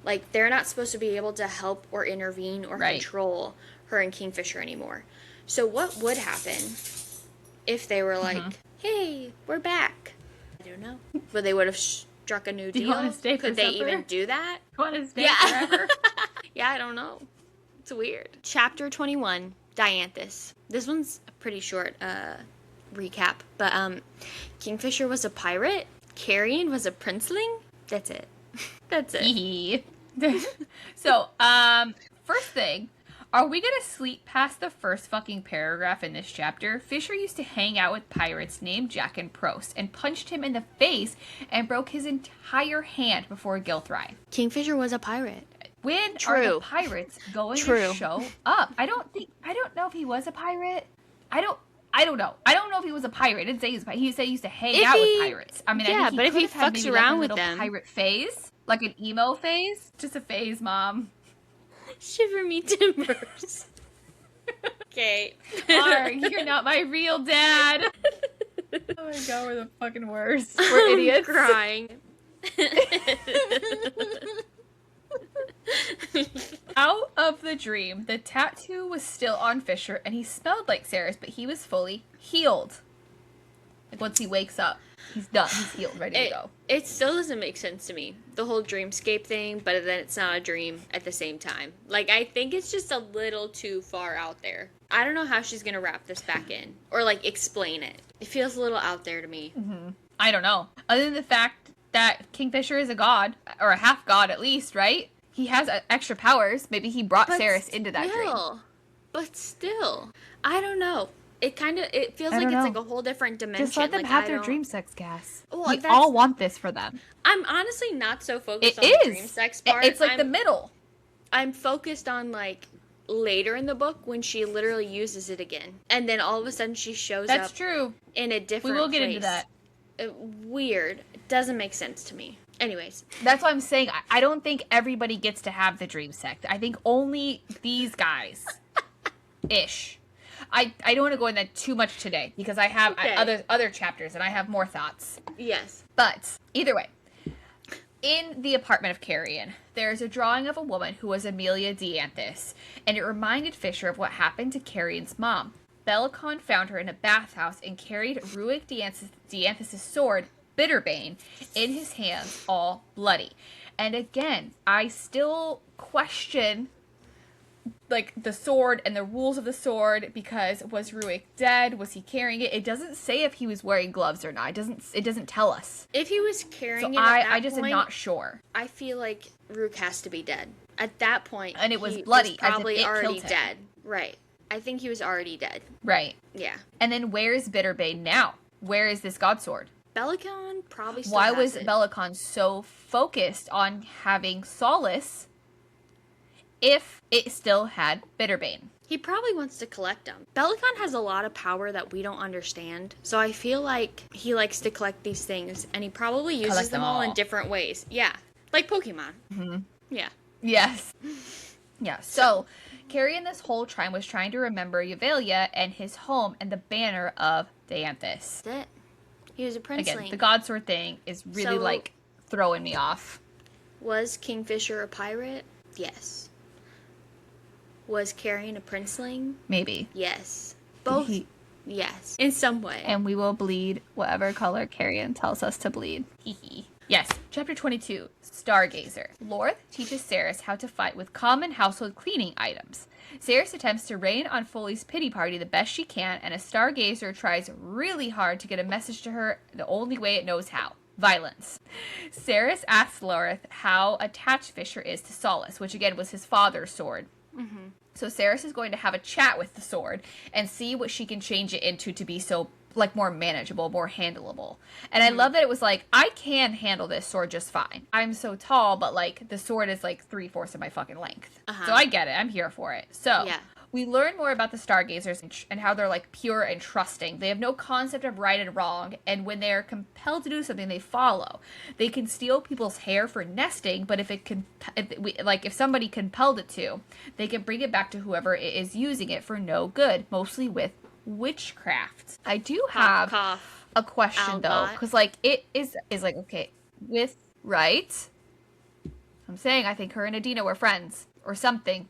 Like, they're not supposed to be able to help or intervene or control her and Kingfisher anymore. So what would happen if they were like, hey, we're back? I don't know. But they would have struck a new deal. Do you want to stay for Could they supper? even do that? You want to stay forever? Yeah, I don't know. It's weird. Chapter 21, Dianthus. This one's a pretty short recap. But Kingfisher was a pirate. Carrion was a princeling. That's it. That's it. So, first thing, are we gonna sleep past the first fucking paragraph in this chapter? Fisher used to hang out with pirates named Jack and Prost and punched him in the face and broke his entire hand before Gilthry. Kingfisher was a pirate. When are the pirates going to show up? I don't know if he was a pirate. I don't know. I don't know if he was a pirate. It didn't say he was a pirate. He said he used to hang out with pirates. I mean, I think but if he had fucks around like with them, pirate phase, like an emo phase, just a phase, Mom. Shiver me timbers. Okay. Arg, you're not my real dad. Oh my god, we're the fucking worst. We're idiots. Crying. Out of the dream, the tattoo was still on Fisher, and he smelled like Ceres, but he was fully healed. Like, once he wakes up, he's done. He's healed, ready to go. It still doesn't make sense to me, the whole dreamscape thing, but then it's not a dream at the same time. Like, I think it's just a little too far out there. I don't know how she's going to wrap this back in, or, like, explain it. It feels a little out there to me. I don't know. Other than the fact that Kingfisher is a god, or a half god at least, right? He has extra powers. Maybe he brought Ceres into that dream. But still, I don't know. It feels like it's like a whole different dimension. Just let them have their dream sex, Kass. Well, we all want this for them. I'm honestly not so focused on the dream sex part. It's like the middle. I'm focused on, like, later in the book when she literally uses it again. And then all of a sudden she shows up. That's true. In a different place. We will get into that. Weird. It doesn't make sense to me. Anyways. That's why I'm saying I don't think everybody gets to have the dream sect. I think only these guys. Ish. I don't want to go into that too much today because I have other chapters and I have more thoughts. Yes. But either way, in the apartment of Carrion, there's a drawing of a woman who was Amelia Dianthus, and it reminded Fisher of what happened to Carrion's mom. Bellicon found her in a bathhouse and carried Ruick Dianthus' sword, Bitterbane, in his hands, all bloody. And again, I still question, like, the sword and the rules of the sword, because was Ruick dead? Was he carrying it? It doesn't say if he was wearing gloves or not. It doesn't tell us. If he was carrying it I just am not sure. I feel like Ruick has to be dead. At that point, and it was bloody, was probably as if it already killed him. dead. Right. I think he was already dead. Right. Yeah. And then where is Bitterbane now? Where is this god sword? Bellicon probably still Why has was it. Bellicon so focused on having Solace if it still had Bitterbane? He probably wants to collect them. Bellicon has a lot of power that we don't understand, so I feel like he likes to collect these things, and he probably uses them all in different ways. Yeah, like Pokemon. Mm-hmm. Yeah. Yes. Yeah, so Carrion this whole time was trying to remember Yavalia and his home and the banner of Dianthus. That's it. He was a princeling. Again, the god sword thing is really, like, throwing me off. Was Kingfisher a pirate? Yes. Was Carrion a princeling? Maybe. Yes. Both? Yes. In some way. And we will bleed whatever color Carrion tells us to bleed. Hee hee. Yes. Chapter 22, Stargazer. Lorth teaches Ceres how to fight with common household cleaning items. Ceres attempts to rain on Foley's pity party the best she can, and a Stargazer tries really hard to get a message to her the only way it knows how. Violence. Ceres asks Lorth how attached Fisher is to Solace, which again was his father's sword. Mm-hmm. So Ceres is going to have a chat with the sword and see what she can change it into to be so, like, more manageable, more handleable. And I love that it was like, I can handle this sword just fine. I'm so tall, but, like, the sword is, like, 3/4 of my fucking length. So I get it. I'm here for it. So we learn more about the Stargazers and how they're, like, pure and trusting. They have no concept of right and wrong, and when they're compelled to do something, they follow. They can steal people's hair for nesting, but if somebody compelled it to, they can bring it back to whoever is using it for no good, mostly with witchcraft. I do have a question though, because like it is like, okay, with right, I'm saying I think her and Adina were friends or something.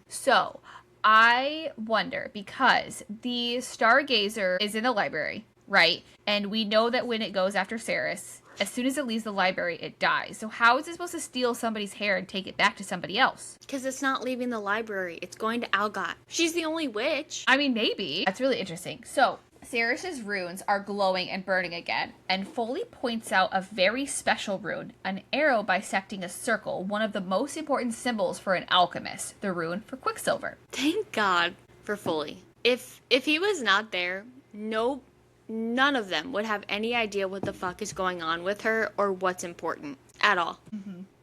So I wonder, because the Stargazer is in the library, right, and we know that when it goes after Ceres, as soon as it leaves the library, it dies. So how is it supposed to steal somebody's hair and take it back to somebody else? Because it's not leaving the library. It's going to Algot. She's the only witch. I mean, maybe. That's really interesting. So Ceres' runes are glowing and burning again, and Foley points out a very special rune, an arrow bisecting a circle, one of the most important symbols for an alchemist, the rune for Quicksilver. Thank God for Foley. If he was not there, none of them would have any idea what the fuck is going on with her or what's important at all.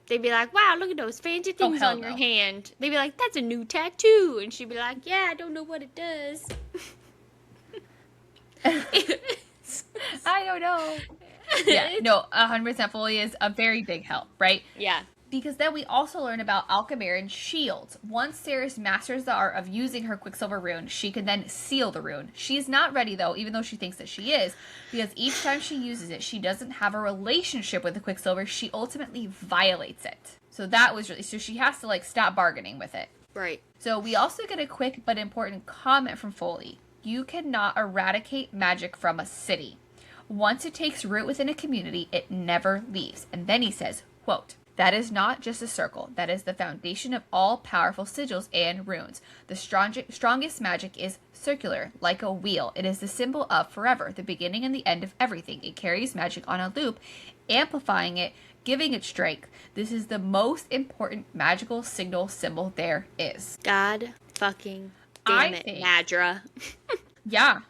They'd be like, wow, look at those fancy things on your hand. They'd be like, that's a new tattoo. And she'd be like, yeah, I don't know what it does. I don't know. Yeah, no, 100% Foley is a very big help, right? Yeah. Because then we also learn about Alchemarin's shields. Once Ceres masters the art of using her Quicksilver rune, she can then seal the rune. She's not ready, though, even though she thinks that she is, because each time she uses it, she doesn't have a relationship with the Quicksilver. She ultimately violates it. So that was really... So she has to, like, stop bargaining with it. Right. So we also get a quick but important comment from Foley. You cannot eradicate magic from a city. Once it takes root within a community, it never leaves. And then he says, quote, that is not just a circle. That is the foundation of all powerful sigils and runes. The strongest magic is circular, like a wheel. It is the symbol of forever, the beginning and the end of everything. It carries magic on a loop, amplifying it, giving it strength. This is the most important magical signal symbol there is. God fucking damn it, Nadra. Yeah.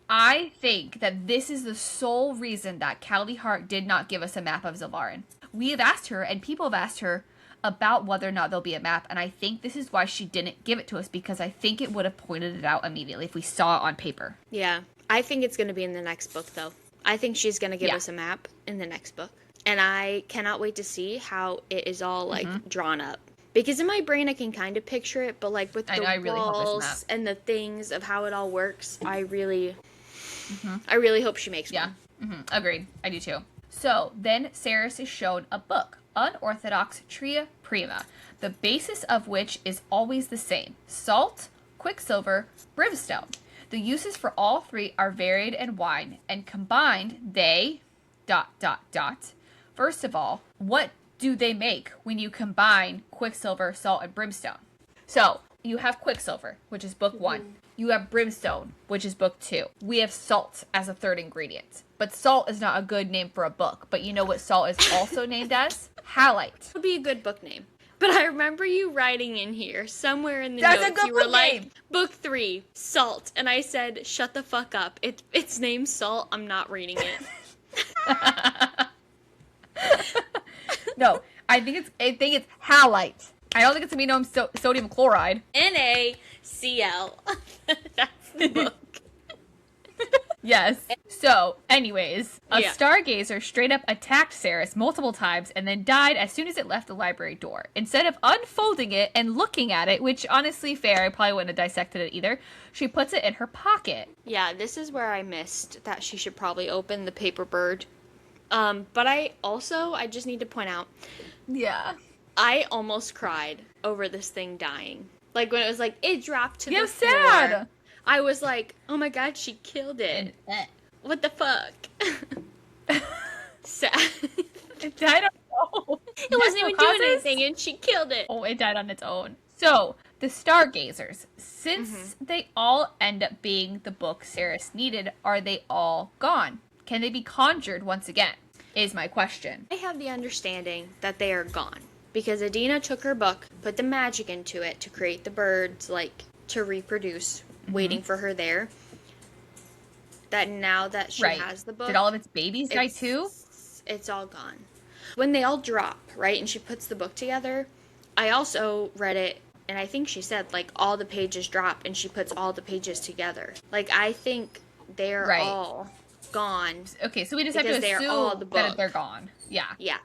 I think that this is the sole reason that Callie Hart did not give us a map of Zilvarin. We have asked her, and people have asked her about whether or not there'll be a map, and I think this is why she didn't give it to us, because I think it would have pointed it out immediately if we saw it on paper. Yeah. I think it's going to be in the next book, though. I think she's going to give us a map in the next book. And I cannot wait to see how it is all, like, drawn up. Because in my brain, I can kind of picture it, but, like, with the walls and the things of how it all works, I really hope she makes one. Agreed. I do, too. So, then Ceres is shown a book, Unorthodox Tria Prima, the basis of which is always the same. Salt, Quicksilver, Brimstone. The uses for all three are varied and wide, and combined, they... ... First of all, what do they make when you combine Quicksilver, Salt, and Brimstone? So, you have Quicksilver, which is book 1. You have Brimstone, which is book 2. We have Salt as a third ingredient. But Salt is not a good name for a book. But you know what Salt is also named as? Halite. Would be a good book name. But I remember you writing in here, somewhere in the notes, you were like, book 3, Salt. And I said, shut the fuck up. It's named Salt. I'm not reading it. No, I think it's halite. I don't think it's gonna be sodium chloride. NaCl. That's the book. Yes. So, anyways, a Stargazer straight up attacked Ceres multiple times and then died as soon as it left the library door. Instead of unfolding it and looking at it, which honestly fair, I probably wouldn't have dissected it either, she puts it in her pocket. Yeah, this is where I missed that she should probably open the paper bird. But I just need to point out. Yeah. I almost cried over this thing dying. Like, when it was like, it dropped to the floor. Sad. I was like, oh my god, she killed it. What the fuck? Sad. It died on its own. It wasn't even doing anything, and she killed it. Oh, it died on its own. So, the Stargazers, since they all end up being the book Ceres needed, are they all gone? Can they be conjured once again? Is my question. I have the understanding that they are gone. Because Adina took her book, put the magic into it to create the birds, like, to reproduce, waiting for her there. That now that she has the book... Did all of its babies die too? It's all gone. When they all drop, right, and she puts the book together, I also read it, and I think she said, like, all the pages drop, and she puts all the pages together. Like, I think they're all gone. Okay, so we just have to assume that they're gone. Yeah. Yeah.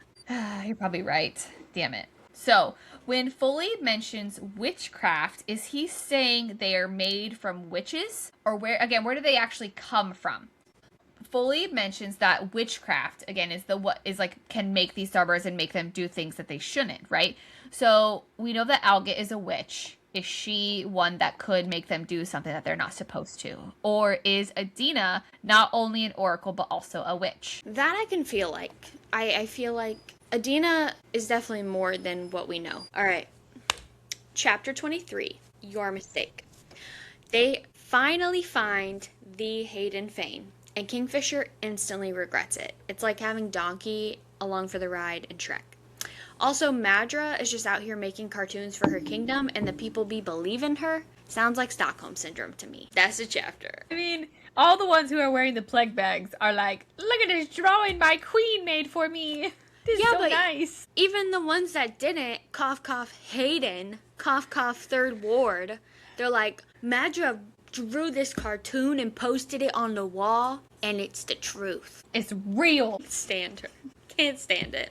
You're probably right. Damn it. So, when Foley mentions witchcraft, is he saying they are made from witches? Or where do they actually come from? Foley mentions that witchcraft, again, can make these starbirds and make them do things that they shouldn't, right? So, we know that Alga is a witch. Is she one that could make them do something that they're not supposed to? Or is Adina not only an oracle, but also a witch? That I can feel like. I feel like Adina is definitely more than what we know. All right. Chapter 23, Your Mistake. They finally find the Hayden Fane, and Kingfisher instantly regrets it. It's like having Donkey along for the ride in Shrek. Also, Madra is just out here making cartoons for her kingdom, and the people be believing her. Sounds like Stockholm Syndrome to me. That's the chapter. I mean, all the ones who are wearing the plague bags are like, look at this drawing my queen made for me. This is so nice. Even the ones that didn't, cough, cough, Hayden, cough, cough, Third Ward, they're like, Madra drew this cartoon and posted it on the wall, and it's the truth. It's real. Can't stand her. Can't stand it.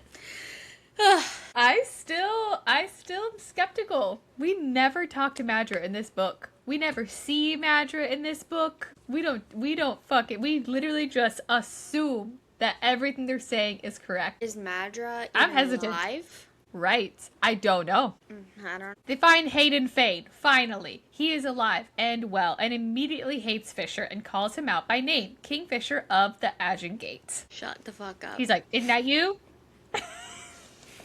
I still am skeptical. We never talk to Madra in this book. We never see Madra in this book. We literally just assume that everything they're saying is correct. Is Madra I'm hesitant. alive? Right. I don't know. I don't. They find Hayden Fane. Finally. He is alive and well and immediately hates Fisher and calls him out by name. Kingfisher of the Agen Gate. Shut the fuck up. He's like, isn't that you?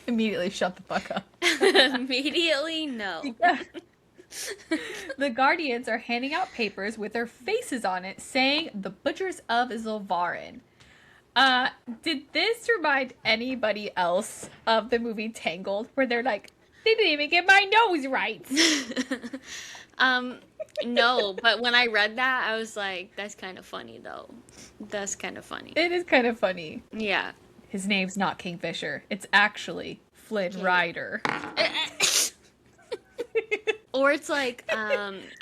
Immediately shut the fuck up. Immediately, no. The Guardians are handing out papers with their faces on it saying the Butchers of Zilvarin. Did this remind anybody else of the movie Tangled, where they're like, they didn't even get my nose right? No, but when I read that, I was like, that's kind of funny, though. That's kind of funny. It is kind of funny. Yeah. His name's not Kingfisher. It's actually Flynn Rider. Or it's like,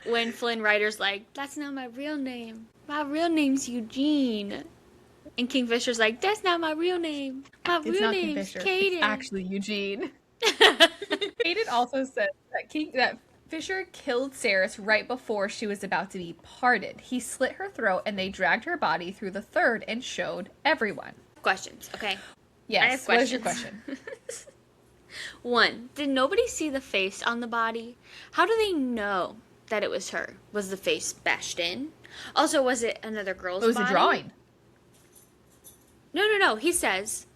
when Flynn Rider's like, that's not my real name. My real name's Eugene. And Kingfisher's like, that's not my real name. My real name's Kaden. It's actually Eugene. Kaden also said that Fisher killed Ceres right before she was about to be parted. He slit her throat and they dragged her body through the third and showed everyone. Questions, okay? Yes, I have what is questions. your question? 1, did nobody see the face on the body? How do they know that it was her? Was the face bashed in? Also, was it another girl's body? It was a drawing. No. He says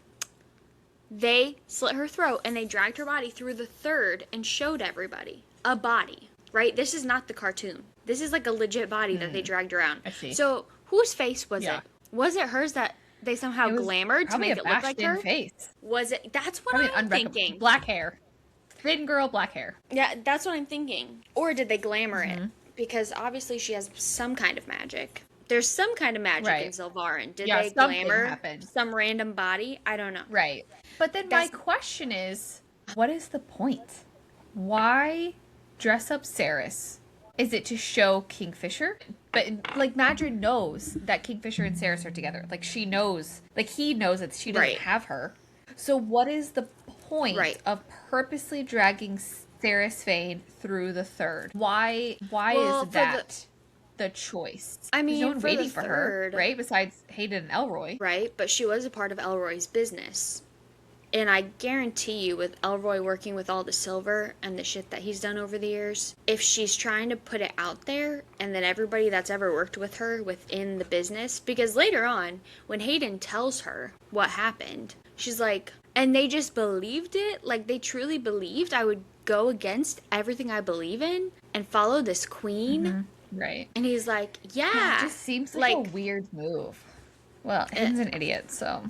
they slit her throat and they dragged her body through the third and showed everybody. A body, right? This is not the cartoon. This is like a legit body that they dragged around. I see. So, whose face was it? Was it hers that they somehow glamored to make it look like her? Face. Was it? That's what I'm thinking. Black hair. Thin girl, black hair. Yeah, that's what I'm thinking. Or did they glamour it? Because obviously she has some kind of magic. There's some kind of magic in Zilvarin. Did they glamour some random body? I don't know. Right. But then my question is, what is the point? Why dress up Ceres? Is it to show Kingfisher? But, like, Madrid knows that Kingfisher and Ceres are together. Like, she knows. Like, he knows that she doesn't have her. So what is the point of purposely dragging Ceres Fane through the third? Why is that the choice? I mean, there's no one waiting for her, right? Besides Hayden and Elroy. Right, but she was a part of Elroy's business. And I guarantee you, with Elroy working with all the silver and the shit that he's done over the years, if she's trying to put it out there, and then everybody that's ever worked with her within the business, because later on, when Hayden tells her what happened, she's like, and they just believed it. Like, they truly believed I would go against everything I believe in and follow this queen. Mm-hmm. Right. And he's like, yeah. It just seems like a weird move. Well, Hayden's an idiot, so.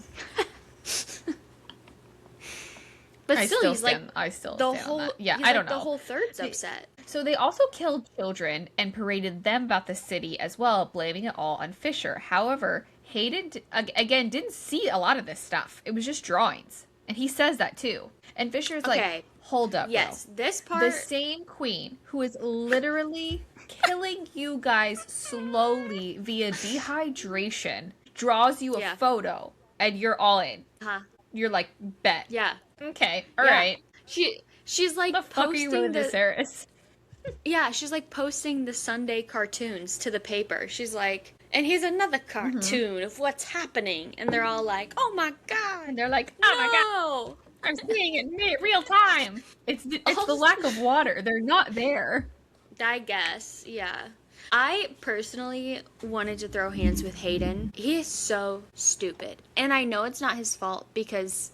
But still, he's like, I still the stand whole, on that. Yeah, I don't know. The whole third's upset. So they also killed children and paraded them about the city as well, blaming it all on Fisher. However, Hayden, again, didn't see a lot of this stuff. It was just drawings. And he says that too. And Fisher's like, hold up, yes, bro. This part... The same queen who is literally killing you guys slowly via dehydration draws you a photo and you're all in. You're like, bet. Yeah. Okay, all right. She's like, the fuck are you really Viserys? Yeah, she's like posting the Sunday cartoons to the paper. She's like, and here's another cartoon of what's happening. And they're all like, oh my god. And they're like, oh my god. I'm seeing it in real time. It's the lack of water. They're not there. I guess, yeah. I personally wanted to throw hands with Hayden. He is so stupid. And I know it's not his fault because,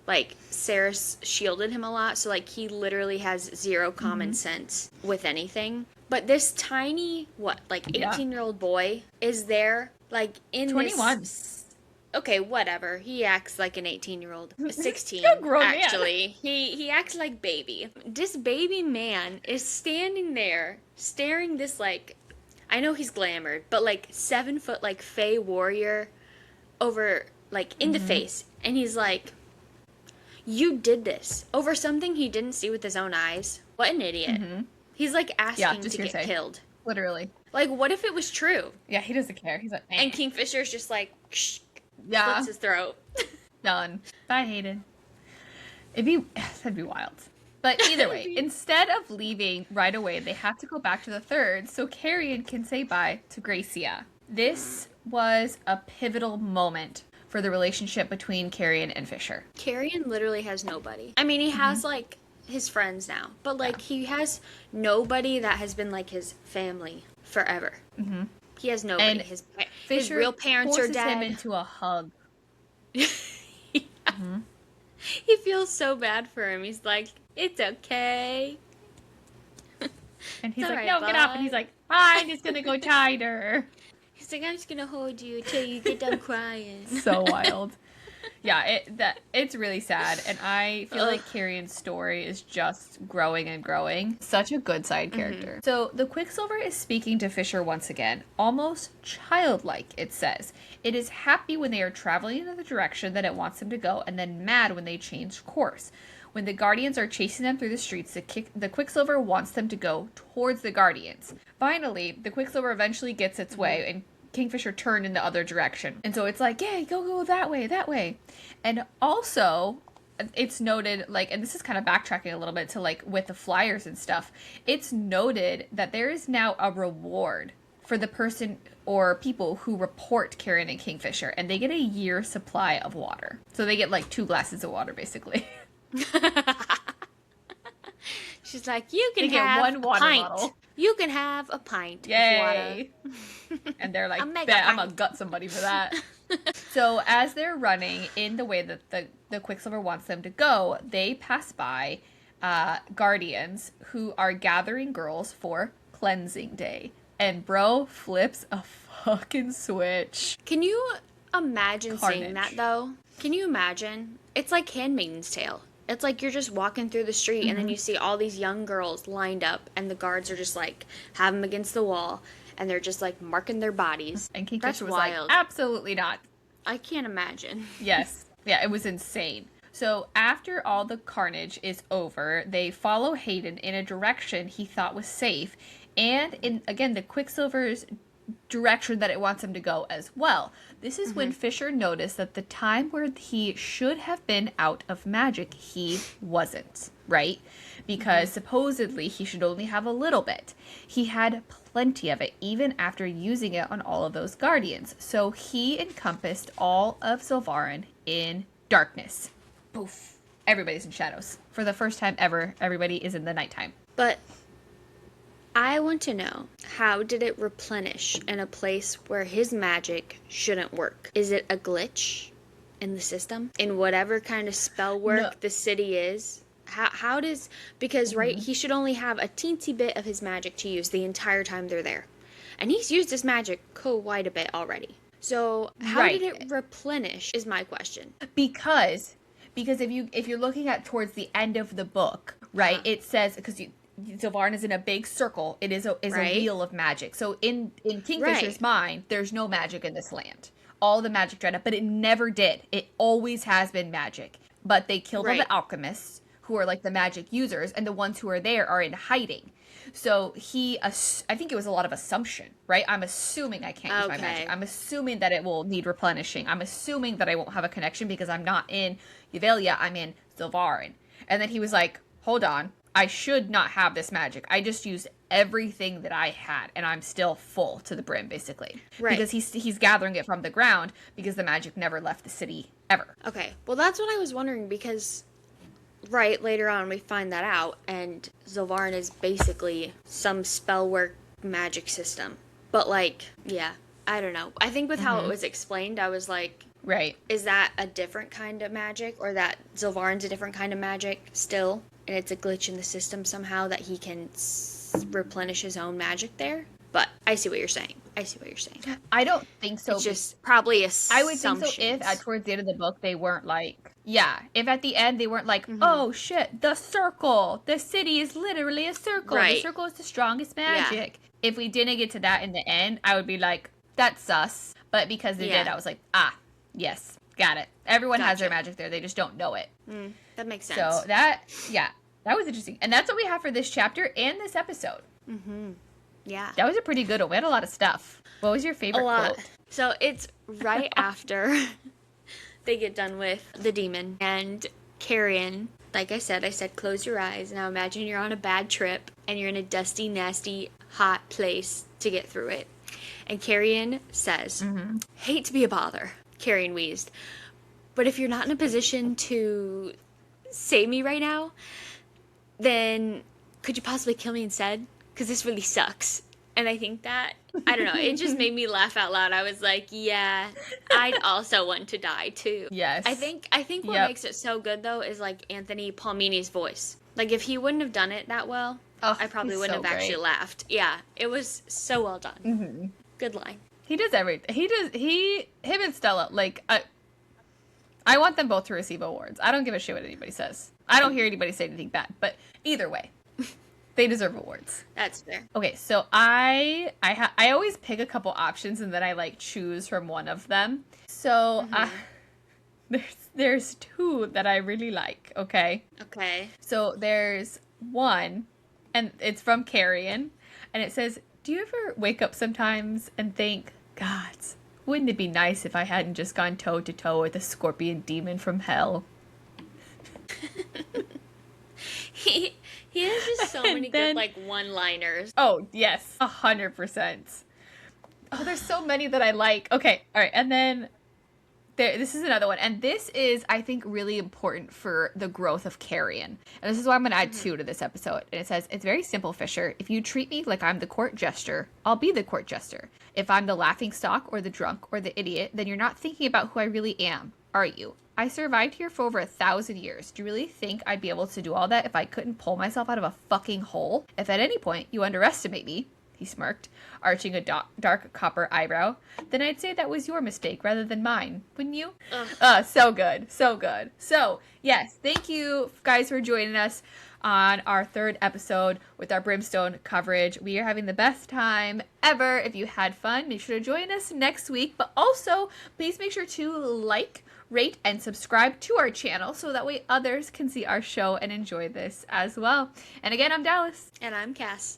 like, Sarah shielded him a lot. So, like, he literally has zero common sense with anything. But this tiny, 18-year-old boy is there, like, in 21. Okay, whatever. He acts like an 18-year-old. 16, actually. He acts like baby. This baby man is standing there, staring this, like, I know he's glamored, but, like, 7-foot, like, Fey warrior over, like, in the face. And he's like, you did this over something he didn't see with his own eyes. What an idiot. He's, like, asking to get killed. Literally. Like, what if it was true? Yeah, he doesn't care. He's like, eh. And Kingfisher's just like, slits his throat. Done. Bye, Hayden. That'd be wild. But either way, instead of leaving right away, they have to go back to the third so Carrion can say bye to Gracia. This was a pivotal moment for the relationship between Carrion and Fisher. Carrion literally has nobody. I mean, he has, like, his friends now. But, like, he has nobody that has been, like, his family forever. He has nobody. And his real parents are dead. Him into a hug. He feels so bad for him. He's like, it's okay. And he's like, no, get off. And he's like, I'm just going to go tighter. He's like, I'm just going to hold you till you get done crying. So wild. Yeah, it's really sad, and I feel like Carrion's story is just growing and growing. Such a good side character. So the Quicksilver is speaking to Fisher once again, almost childlike, it says. It is happy when they are traveling in the direction that it wants them to go, and then mad when they change course. When the Guardians are chasing them through the streets, the Quicksilver wants them to go towards the Guardians. Finally, the Quicksilver eventually gets its way, and Kingfisher turned in the other direction. And so it's like, yay, go that way. And also, it's noted, like, and this is kind of backtracking a little bit to, like, with the flyers and stuff, it's noted that there is now a reward for the person or people who report Carrion and Kingfisher, and they get a year's supply of water. So they get, like, 2 glasses of water, basically. She's like, you can have one water bottle. You can have a pint of water. And they're like, bet I'm gonna gut somebody for that. So as they're running in the way that the Quicksilver wants them to go, they pass by Guardians who are gathering girls for cleansing day. And bro flips a fucking switch. Can you imagine seeing that, though? Can you imagine? It's like Handmaid's Tale. It's like you're just walking through the street and then you see all these young girls lined up and the guards are just like, have them against the wall and they're just like marking their bodies. And Kingfisher was wild. Like, absolutely not. I can't imagine. Yes. Yeah, it was insane. So after all the carnage is over, they follow Hayden in a direction he thought was safe and in, again, the Quicksilver's direction that it wants him to go as well. This is when Fisher noticed that the time where he should have been out of magic, he wasn't, right? Because supposedly he should only have a little bit. He had plenty of it, even after using it on all of those Guardians. So he encompassed all of Sylvarin in darkness. Poof. Everybody's in shadows. For the first time ever, everybody is in the nighttime. But I want to know, how did it replenish in a place where his magic shouldn't work? Is it a glitch in the system, in whatever kind of spell work the city is? How does, because right, he should only have a teensy bit of his magic to use the entire time they're there, and he's used his magic quite a bit already. So how did it replenish is my question. Because if you're looking at towards the end of the book, right, it says, because Zilvarn is in a big circle, it is a wheel of magic. So in Kingfisher's mind, there's no magic in this land. All the magic dried up, but it never did. It always has been magic. But they killed all the alchemists, who are like the magic users, and the ones who are there are in hiding. So I think it was a lot of assumption, right? I'm assuming I can't use my magic. I'm assuming that it will need replenishing. I'm assuming that I won't have a connection because I'm not in Yuvalia, I'm in Zilvarn. And then he was like, hold on, I should not have this magic. I just used everything that I had, and I'm still full to the brim, basically. Right. Because he's gathering it from the ground because the magic never left the city, ever. Okay, well that's what I was wondering, because... Right, later on we find that out, and Zilvarn is basically some spell work magic system. But, like, yeah, I don't know. I think with how it was explained, I was like... Right. Is that a different kind of magic? Or that Zilvarn's a different kind of magic still? And it's a glitch in the system somehow that he can replenish his own magic there? But I see what you're saying. I don't think so. It's just probably assumptions. I would think so if towards the end of the book they weren't like... Yeah, if at the end they weren't like, oh shit, the circle. The city is literally a circle. Right. The circle is the strongest magic. Yeah. If we didn't get to that in the end, I would be like, that's sus. But because they did, I was like, yes, got it. Everyone has their magic there. They just don't know it. That makes sense. So that was interesting. And that's what we have for this chapter and this episode. Yeah. That was a pretty good one. We had a lot of stuff. What was your favorite quote? So it's right after they get done with the demon. And Carrion, like I said, close your eyes. Now imagine you're on a bad trip and you're in a dusty, nasty, hot place to get through it. And Carrion says, hate to be a bother, Carrion wheezed, but if you're not in a position to save me right now, then could you possibly kill me instead? Because this really sucks. And I think that, I don't know, it just made me laugh out loud. I was like, yeah, I'd also want to die too. Yes. I think what makes it so good though is like Anthony Palmini's voice. Like if he wouldn't have done it that well, I probably wouldn't have actually laughed. Yeah, it was so well done. Good line. He does everything. Him and Stella, like, I want them both to receive awards. I don't give a shit what anybody says. I don't hear anybody say anything bad, but either way. They deserve awards. That's fair. Okay, so I always pick a couple options and then I like choose from one of them. So there's two that I really like. Okay. Okay. So there's one, and it's from Carrion, and it says, "Do you ever wake up sometimes and think, God, wouldn't it be nice if I hadn't just gone toe to toe with a scorpion demon from hell?" He has just so many good, like, one-liners. Oh, yes. 100%. Oh, there's so many that I like. Okay, all right. And then this is another one. And this is, I think, really important for the growth of Carrion. And this is why I'm going to add two to this episode. And it says, it's very simple, Fisher. If you treat me like I'm the court jester, I'll be the court jester. If I'm the laughingstock or the drunk or the idiot, then you're not thinking about who I really am, are you? I survived here for over 1,000 years. Do you really think I'd be able to do all that if I couldn't pull myself out of a fucking hole? If at any point you underestimate me, he smirked, arching a dark copper eyebrow, then I'd say that was your mistake rather than mine, wouldn't you? So good. So good. So, yes, thank you guys for joining us on our third episode with our Brimstone coverage. We are having the best time ever. If you had fun, make sure to join us next week. But also, please make sure to like, rate, and subscribe to our channel so that way others can see our show and enjoy this as well. And again, I'm Dallas. And I'm Kass.